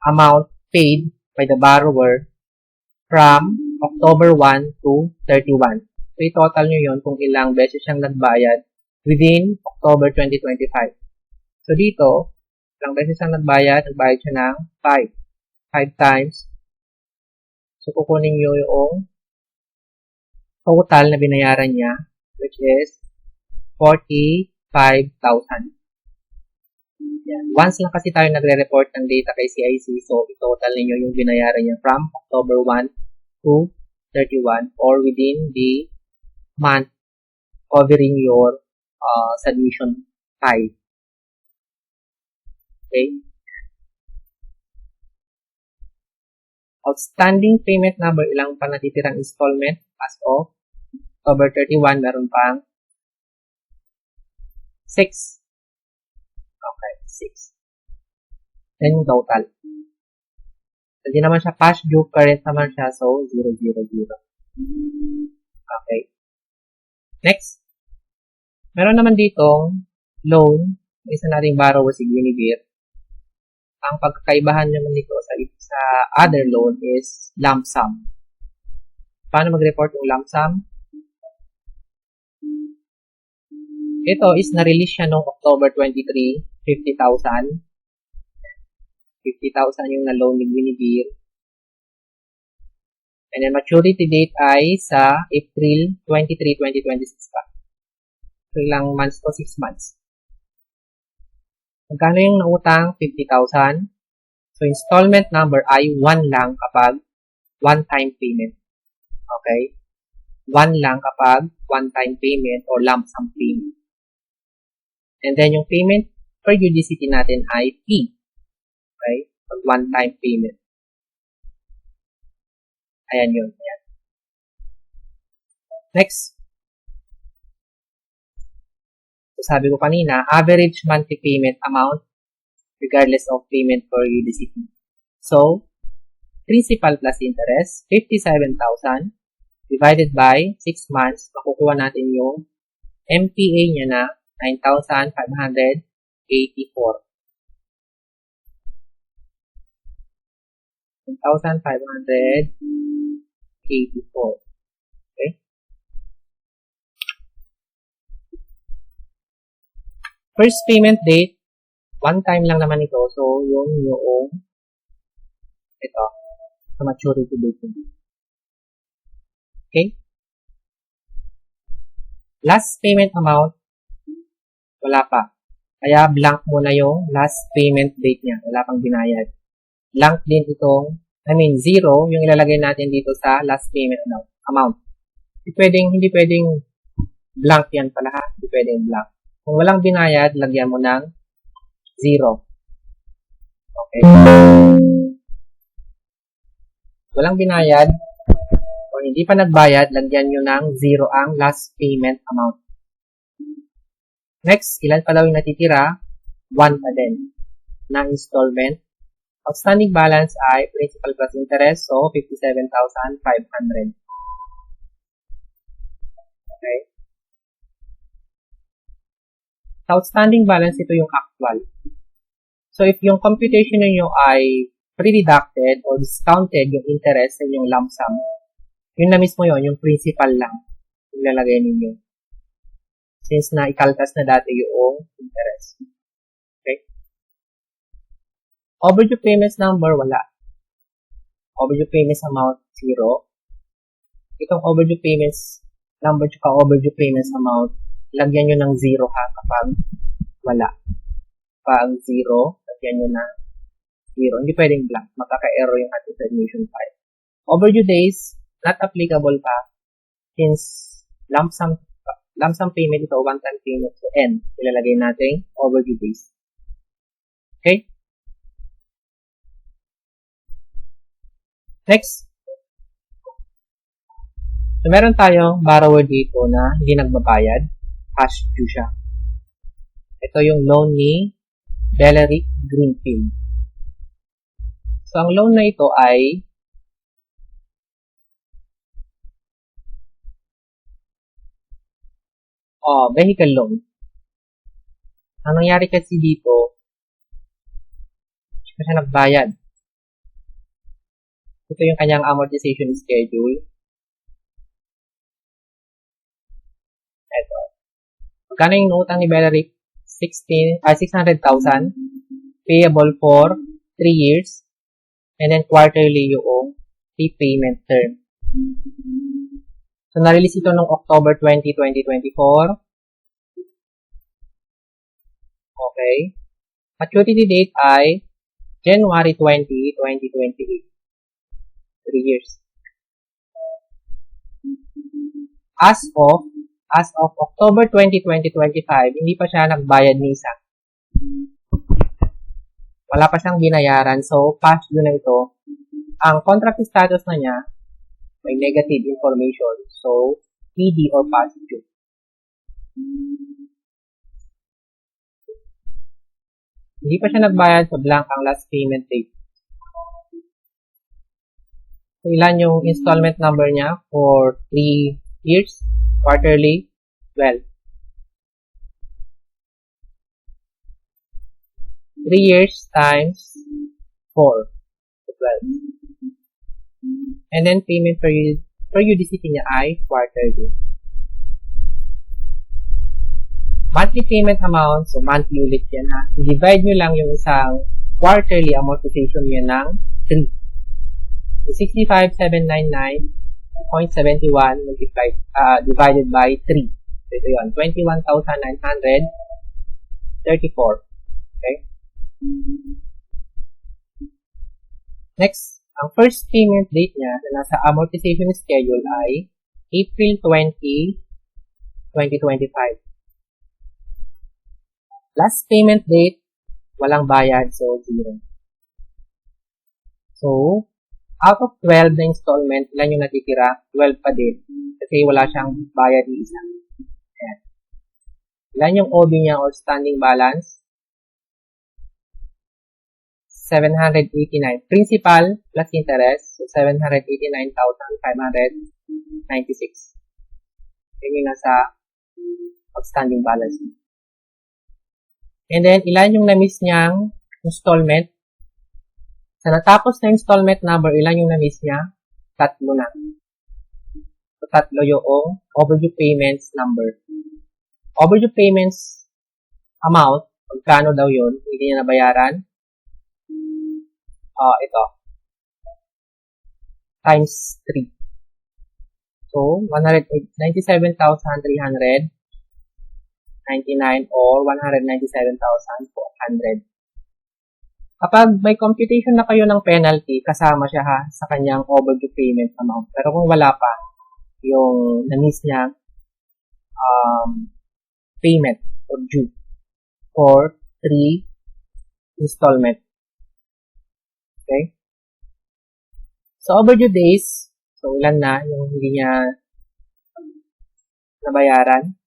amount paid by the borrower from October 1 to 31. So, i-total nyo yun kung ilang beses siyang nagbayad within October 2025. So, dito, ilang beses siyang nagbayad siya ng 5 times. So, kukunin nyo yung total na binayaran niya, which is 45,000. Yan. Once lang kasi tayo nagre-report ng data kay CIC, so i-total ninyo yung binayaran niya from October 1 to 31 or within the month covering your submission time. Okay? Outstanding payment number, ilang pa natitirang installment as of October 31, meron pang 6. Okay, 6. Then yung total. Hindi naman siya past due, current naman siya, so 0, 0, 0. Okay. Next. Meron naman ditong loan, isa nating borrower si Guinevere. Ang pagkakaibahan naman nito sa other loan is lump sum. Paano mag-report yung lump sum? Ito is na-release siya noong October 23, 50,000. 50,000 yung na-loan ni Guinevere. And then maturity date ay sa April 23, 2026 pa. So ilang months to? 6 months. Magkano yung nautang? 50,000. So installment number ay 1 lang kapag one-time payment. Okay? 1 lang kapag one-time payment or lump sum payment. And then yung payment per UDCT natin ay P. Okay? Pag one-time payment. Ayan yun. Ayan. Next. So, sabi ko kanina, average monthly payment amount regardless of payment per UDCT. So, principal plus interest, 57,000 divided by 6 months, makukuha natin yung MPA niya na 9,584. 9,584. Okay? First payment date, one time lang naman ito. So, yung ito, sa maturity date. Okay? Last payment amount, wala pa. Kaya blank muna yung last payment date niya. Wala pang binayad. Blank din itong, 0 yung ilalagay natin dito sa last payment amount. Hindi pwedeng blank yan pala ha. Hindi pwedeng blank. Kung walang binayad, lagyan mo ng 0. Okay? Walang binayad, o hindi pa nagbayad, lagyan nyo ng 0 ang last payment amount. Next, ilan pa daw yung natitira? 1 pa din na installment. Outstanding balance ay principal plus interest, so 57,500. Okay? Outstanding balance, ito yung actual. So, if yung computation ninyo ay pre-deducted or discounted yung interest sa yung lump sum, yun na mismo yun, yung principal lang yung lalagay ninyo. Since na ikaltas na dati yung interest. Okay? Overdue payments number, wala. overdue payments amount 0. Itong overdue payments number tsaka overdue payments amount, lagyan nyo ng 0 ha kapag wala. Pag 0, lagyan nyo ng 0. Hindi pwedeng blank. Makaka-error yung ating submission file. Overdue days, not applicable pa since lump sum payment ito, one-time payment to end. Ilalagay natin overdue days. Okay? Next. So, meron tayong borrower dito na hindi nagbabayad. Cash due siya. Ito yung loan ni Belleric Greenfield. So, ang loan na ito ay vehicle loan. Ang nangyari kasi dito, hindi pa siya nagbayad. Ito yung kanyang amortization schedule. Ito. Magkano yung utang ni Belleric? 600,000. Payable for 3 years. And then quarterly yung repayment term. So, na-release ito noong October 20, 2024. Okay. Maturity date ay January 20, 2028. 3 years. As of October 20, 2025, hindi pa siya nagbayad ni isa. Wala pa siyang binayaran. So, past due na ito. Ang contract status na niya, may negative information. So, PD or past due. Hindi pa siya nagbayad, so blank ang last payment date. So, ilan yung installment number niya for 3 years, quarterly, 12. 3 years times 4, so 12. And then, payment periodicity niya ay quarterly. Monthly payment amount, so monthly ulit yan ha. Divide nyo lang yung isang quarterly amortization niya ng 3. So, 65,799.71 divided by 3. So, ito yun, 21,934. Okay? Next, ang first payment date niya na nasa amortization schedule ay April 20, 2025. Last payment date, walang bayad, so 0. So, out of 12 na installment, ilan yung natitira? 12 pa din. Kasi wala siyang bayad ni isa. Ayan. Ilan yung OB niya or standing balance? 789. Principal plus interest, so 789,596. Yun yung nasa outstanding balance. And then, ilan yung na-miss niyang installment? Sa natapos na installment number, ilan yung na-miss niya? 3 na. So, 3 yung overdue payments number. Overdue payments amount, magkano daw yun? Hindi niya nabayaran? Ito. Times 3. So, 197,399 or 197,400. Kapag may computation na kayo ng penalty, kasama siya ha sa kanyang overdue payment amount. Pero kung wala pa, yung na-miss niya payment or due for 3 installment. Okay? So, overdue days, so ilan na yung hindi niya nabayaran?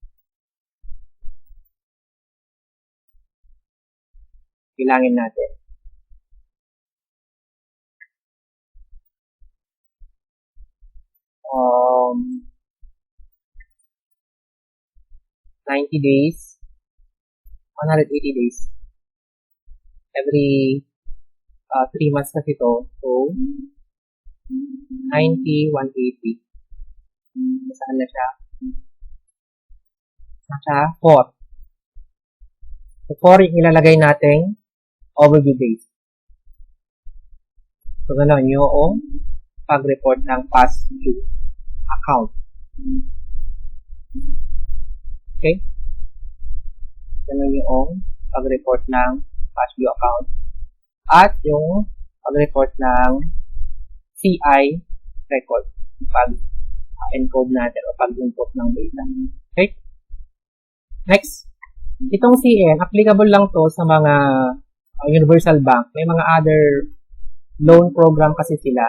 Bilangin natin. Um, 90 days, 180 days. Every 3 months kasi ito. So, 90, 180. Saan na siya? Nasa 4. So, 4 yung ilalagay natin overdue days. So, gano'n yung pag-report ng past due account. Okay? Gano'n yung pag-report ng past due account. At yung pag-report ng CI record. Pag-encode natin o pag-input ng data. Okay? Next. Itong CN, applicable lang to sa mga universal bank. May mga other loan program kasi sila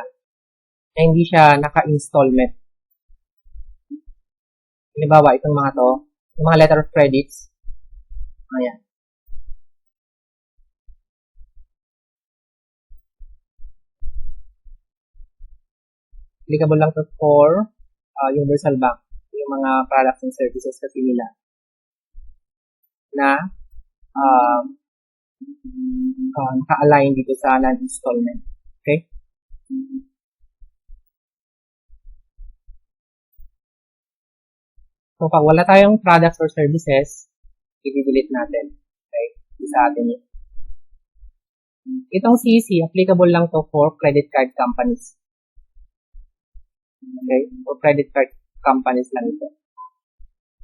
na hindi siya naka-installment. Halimbawa, itong mga to, yung mga letter of credits. Ayan. Applicable lang to for universal bank. Yung mga products and services kasi nila na naka-align dito sa non-installment. Okay? So, pag wala tayong products or services, i-delete natin. Okay? Isa atin yun. Itong CC, applicable lang to for credit card companies. Okay? For credit card companies lang ito.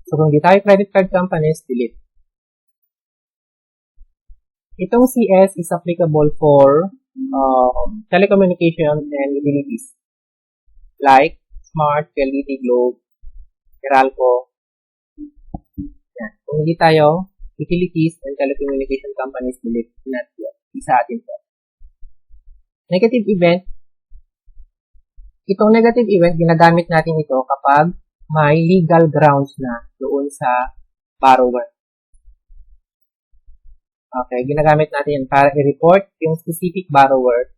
So, kung di tayo credit card companies, delete. Itong CS is applicable for telecommunication and utilities like Smart, PLDT, Globe, Meralco. Yan. Kung hindi tayo utilities and telecommunication companies, delete natin yun. Isa atin po. Negative event. Itong negative event, ginagamit natin ito kapag may legal grounds na doon sa borrower. Okay, ginagamit natin yan para i-report yung specific borrower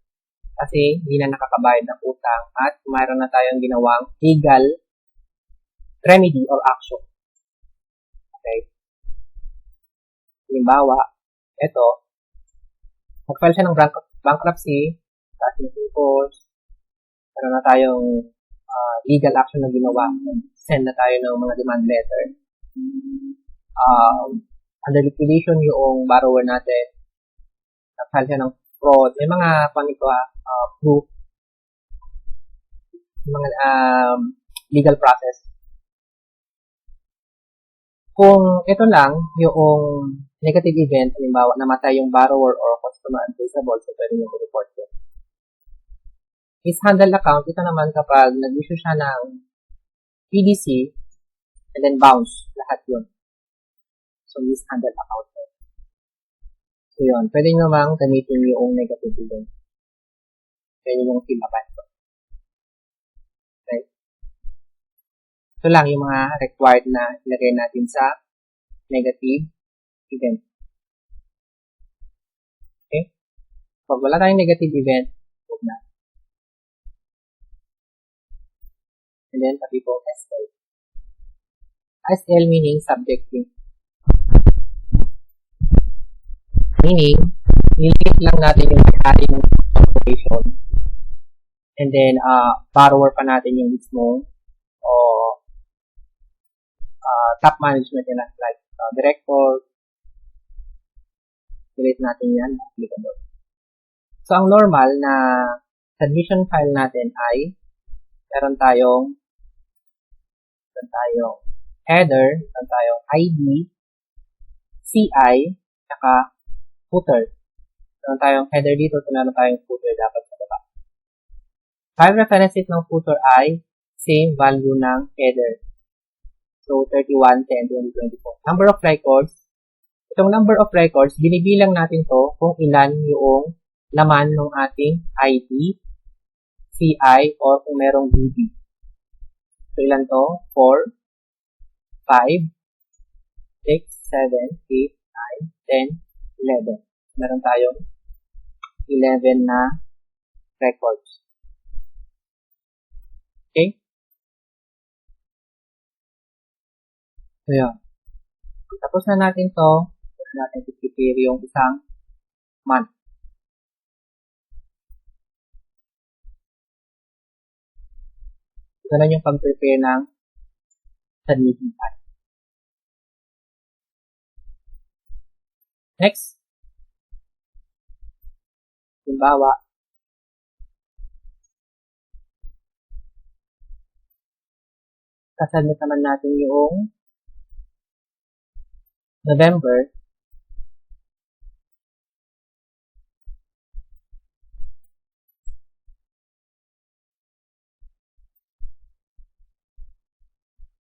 kasi hindi na nakakabayad ng utang at mayroon na tayong ginawang legal remedy or action. Okay. Halimbawa, ito, mag-file siya ng bankruptcy, taas ng impulse, meron na tayong legal action na ginawa, send na tayo ng mga demand letter. Under liquidation yung borrower natin, nag-file siya ng fraud, may mga proof, mga legal process. Kung ito lang, yung negative event, halimbawa, namatay yung borrower or customer untraceable, so pwede nyo i-report yun. Mishandle account, ito naman kapag nag-issue siya ng PDC, and then bounce, lahat yun. So, mishandle account. So, yun. Pwede nyo namang gamitin yung negative event. Pwede yung fill up ito. Okay? Ito lang yung mga required na ilagay natin sa negative event. Okay? Pag wala tayong negative event, huwag na. And then, tabi po SL. SL meaning subject link. Meaning, nililink lang natin yung ating operation. And then, borrower pa natin yung mismo o top management nila like director. Delete natin yan, applicable. So, ang normal na submission file natin ay meron tayong header, meron tayong ID, CI, saka footer. Meron tayong header dito, so meron tayong footer dapat sa baba. File reference ng footer ay same value ng header. So, 31/10/2024. Number of records. Itong number of records, binibilang natin to kung ilan yung laman ng ating ID, CI, or kung merong DB. So, ilan to? 4, 5, 6, 7, 8, 9, 10, 11. Meron tayong 11 na records. Okay? So, yun. Tapos na natin to, tapos natin i-prepare yung isang month. Ganun yung pag-prepare ng submitting file. Next. Halimbawa, Kasabit naman natin yung November.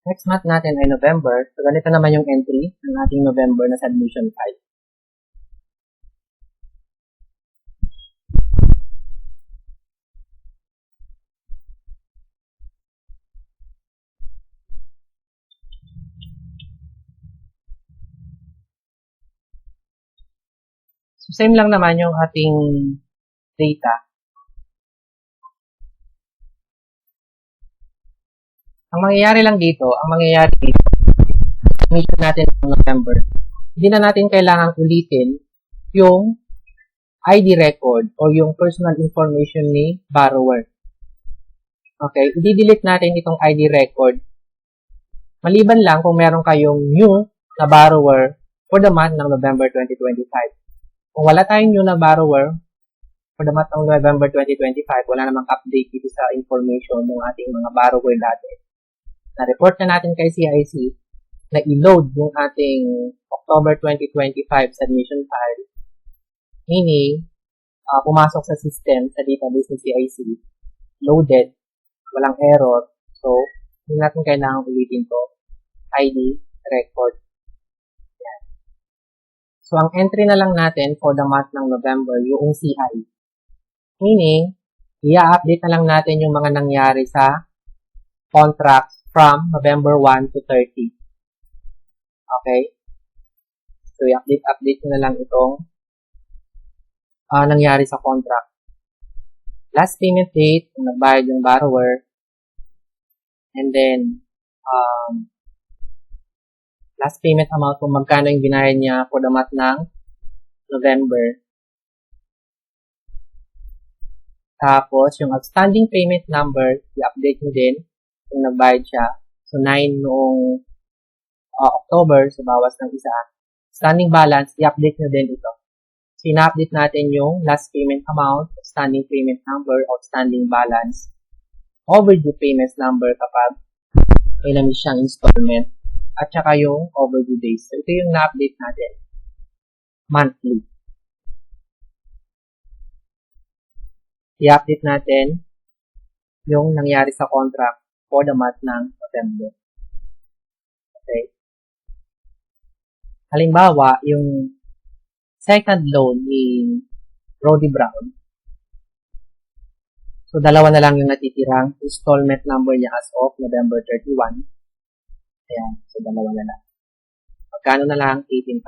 Next month natin ay November. So, ganito naman yung entry ng ating November na submission file. So, same lang naman yung ating data. Ang mangyayari dito, submission natin ng November, hindi na natin kailangan ulitin yung ID record o yung personal information ni borrower. Okay, i-delete natin itong ID record. Maliban lang kung meron kayong new na borrower for the month ng November 2025. Kung wala tayong new na borrower for the month ng November 2025, wala namang update dito sa information ng ating mga borrower dati. Na-report na natin kay CIC na i-load yung ating October 2025 submission file. Meaning, pumasok sa system, sa database ng CIC, loaded, walang error. So, hindi natin kailangan ulitin to. ID, record. Yan. So, ang entry na lang natin for the month ng November, yung CI. Meaning, i-update na lang natin yung mga nangyari sa contracts from November 1 to 30. Okay? So, i-update na lang itong nangyari sa contract. Last payment date, kung nagbayad yung borrower. And then, last payment amount kung magkano yung binayad niya for the month ng November. Tapos, yung outstanding payment number, i-update nyo din kung nagbayad siya. So, 9 noong October, so bawas ng isa. Standing balance, i-update nyo din ito. So, ina-update natin yung last payment amount, outstanding payment number, outstanding balance, overdue payments number kapag may namin siyang installment, at saka yung overdue days. So, ito yung na-update natin monthly. I-update natin yung nangyari sa contract for the month ng September. Okay. Halimbawa, yung second loan ni Brody Brown. So, dalawa na lang yung natitirang installment number niya as of November 31. Ayan. So, dalawa na lang. Magkano na lang? 18,000.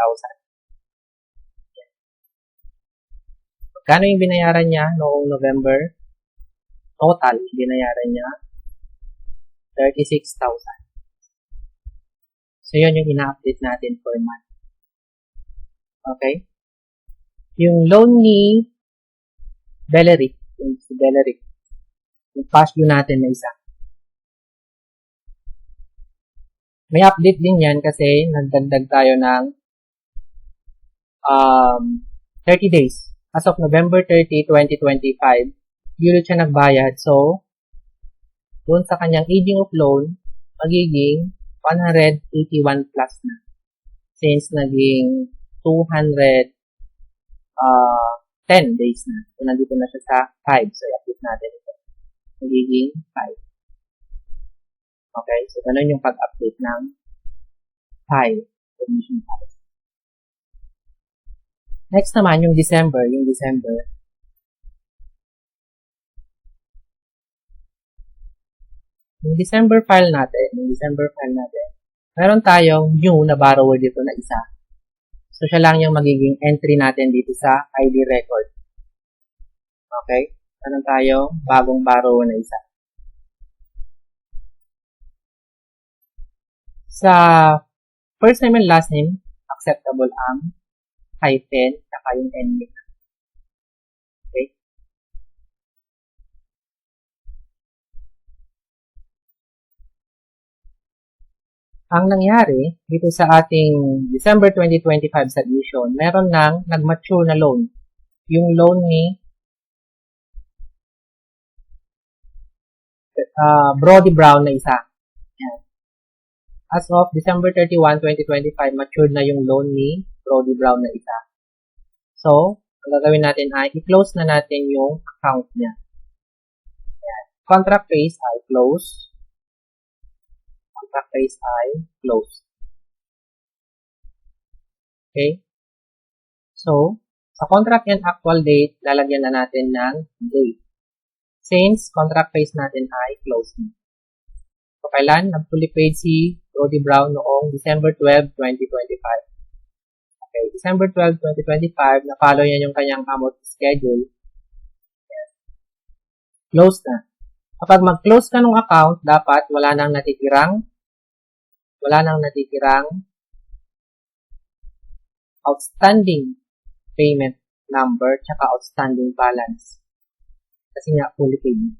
Magkano yung binayaran niya noong November? Total, binayaran niya 36,000. So, yun yung ina-update natin per month. Okay? Yung loan ni Belleric, yung si Belleric, yung past due natin na isa. May update din yan kasi nagdagdag tayo ng 30 days. As of November 30, 2025, ulit siya nagbayad. So, doon sa kanyang aging of loan, magiging 181 plus na. Since naging 210 days na. So, nandito na siya sa 5. So, i-update natin ito. Magiging 5. Okay? So, ganun yung pag-update ng 5. Submission file. Next naman, yung December. Yung December file natin, meron tayong new na borrower dito na isa. So, siya lang yung magiging entry natin dito sa ID record. Okay? Meron tayong bagong borrower na isa. Sa first name and last name, acceptable ang hyphen, saka yung ending. Okay? Ang nangyari dito sa ating December 2025 submission, meron nang nag-mature na loan. Yung loan ni Brody Brown na isa. Yan. As of December 31, 2025, matured na yung loan ni Brody Brown na isa. So, ang gagawin natin ay i-close na natin yung account niya. Ayan. Contract phase ay close. Contract phase ay close. Okay? So, sa contract and actual date, lalagyan na natin ng date. Since contract phase natin ay close na. So, kailan? Nag-fully paid si Brody Brown noong December 12, 2025. Okay, December 12, 2025, na-follow niya yung kanyang amortization schedule. Yes. Close na. Kapag mag-close ka ng account, dapat wala nang natitirang outstanding payment number tsaka outstanding balance. Kasi nga, fully paid.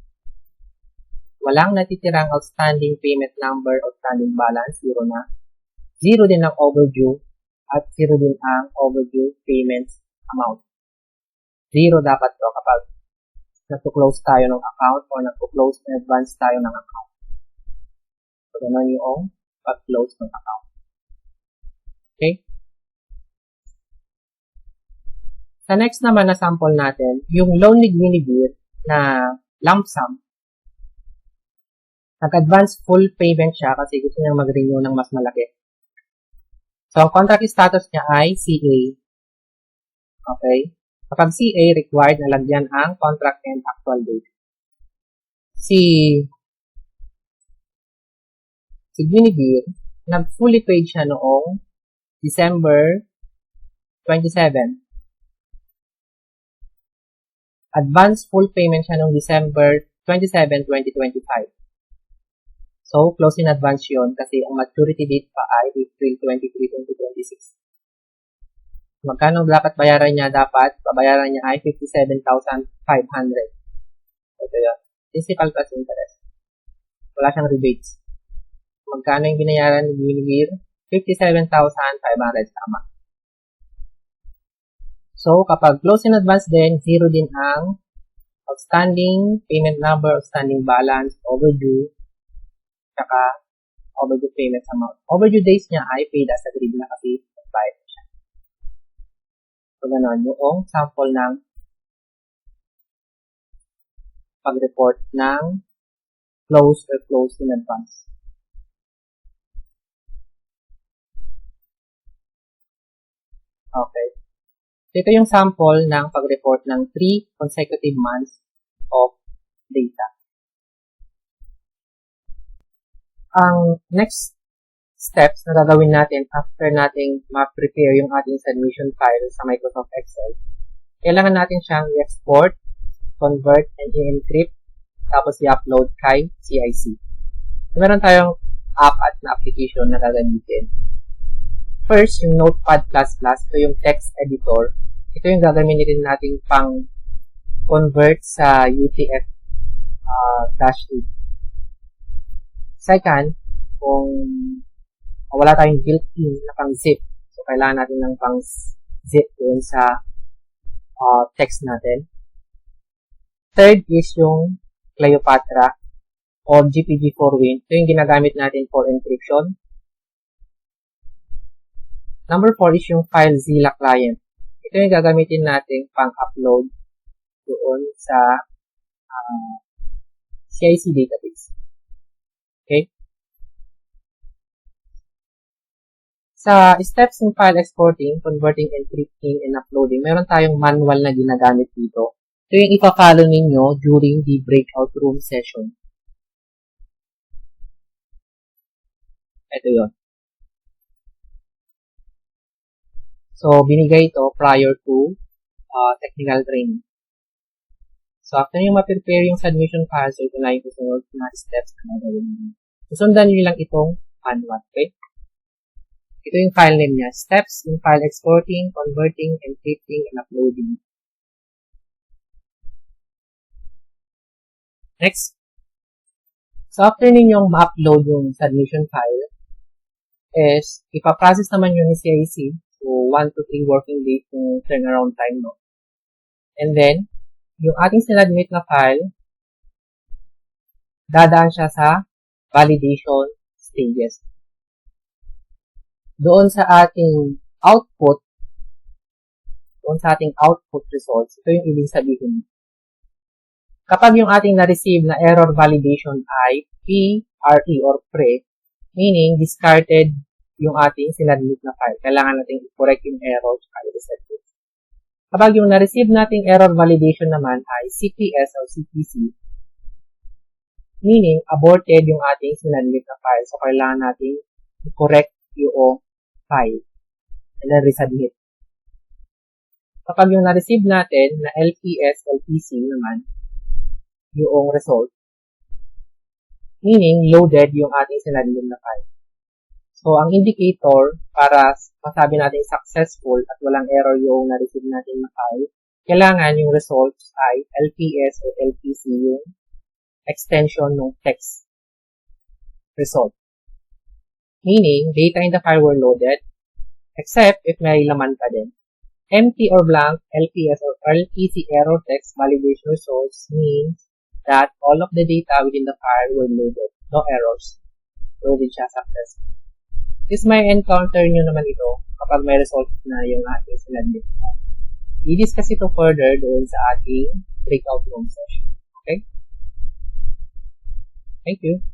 Walang natitirang outstanding payment number, outstanding balance, zero na. Zero din ang overdue, at zero din ang overdue payments amount. Zero dapat to kapag nagpo-close tayo ng account or nagpo-close in advance tayo ng account. So, ganun yung pag-close ng account. Okay? Sa next naman na sample natin, yung loan ni Guinevere na lump sum, nag-advance full payment siya kasi gusto niyang mag-renew ng mas malaki. So, ang contract status niya ay CA. Okay? Kapag CA, required na lagyan ang contract and actual date. Si Guinevere, nag-fully paid siya noong December 27. Advance full payment siya noong December 27, 2025. So, close in advance yun kasi ang maturity date pa ay April 23, 2026. Magkano dapat bayaran niya? Dapat babayaran niya ay 57,500. Ito yun. Principal plus interest. Wala siyang rebates. Magkano yung binayaran ni Guinevere? 57,500 tama. So, kapag close in advance din, zero din ang outstanding payment number, outstanding balance, overdue, saka overdue payment amount. Overdue days niya ay paid as agreed na kasi expired siya. So, gano'n yung sample ng pag-report ng close or close in advance. Okay. So, ito yung sample ng pag-report ng 3 consecutive months of data. Ang next steps na gagawin natin after nating ma-prepare yung ating submission file sa Microsoft Excel, kailangan natin siyang i-export, convert, and i-encrypt, tapos i-upload kay CIC. So, meron tayong app at na application na gagamitin. First, yung Notepad++, so yung text editor. Ito yung gagamitin natin pang convert sa UTF-8. Second, kung wala tayong built-in na pang-zip, so kailangan natin ng pang-zip doon sa text natin. Third is yung Cleopatra o GPG4Win. Ito yung ginagamit natin for encryption. Number 4 is yung FileZilla client. Ito yung gagamitin natin pang-upload doon sa CIC database. Okay? Sa steps in file exporting, converting, encrypting, and uploading, meron tayong manual na ginagamit dito. Ito yung ipa-follow ninyo during the breakout room session. Ito yun. So, binigay ito prior to technical training. So, after nyo ma-prepare yung submission file, so ito na yung susunod na steps na gagawin nyo. Susundan nyo lang itong manual, okay? Ito yung file name niya. Steps in file exporting, converting, encrypting, and uploading. Next. So, after ninyong ma-upload yung submission file, is ipaprocess naman yun ni CIC. So, 1 to 3 working days yung turnaround time, no? And then, yung ating sinadmit na file, dadaan siya sa validation stages. doon sa ating output results, ito yung ibig sabihin. Kapag yung ating na-receive na error validation ay PRE or pre, meaning discarded yung ating sinadmit na file. Kailangan natin i-correct yung error at i-reset it. Kapag yung na-receive nating error validation naman ay CPS or CPC, meaning aborted yung ating sinadmit na file. So, kailangan natin i-correct yung file and then resubmit. Kapag yung na-receive natin na LPS, LPC naman, yung result, meaning loaded yung ating sinadmit na file. So, ang indicator para masabi natin successful at walang error yung na-receive natin na file, kailangan yung results ay LPS o LPC yung extension ng text result. Meaning, data in the file were loaded, except if may laman pa din. Empty or blank LPS or LPC error text validation results means that all of the data within the file were loaded. No errors. Loaded siya successful. This may encounter nyo naman ito kapag may result na yung ating sinadmit. I-discuss ito further doon sa ating breakout room session. Okay? Thank you.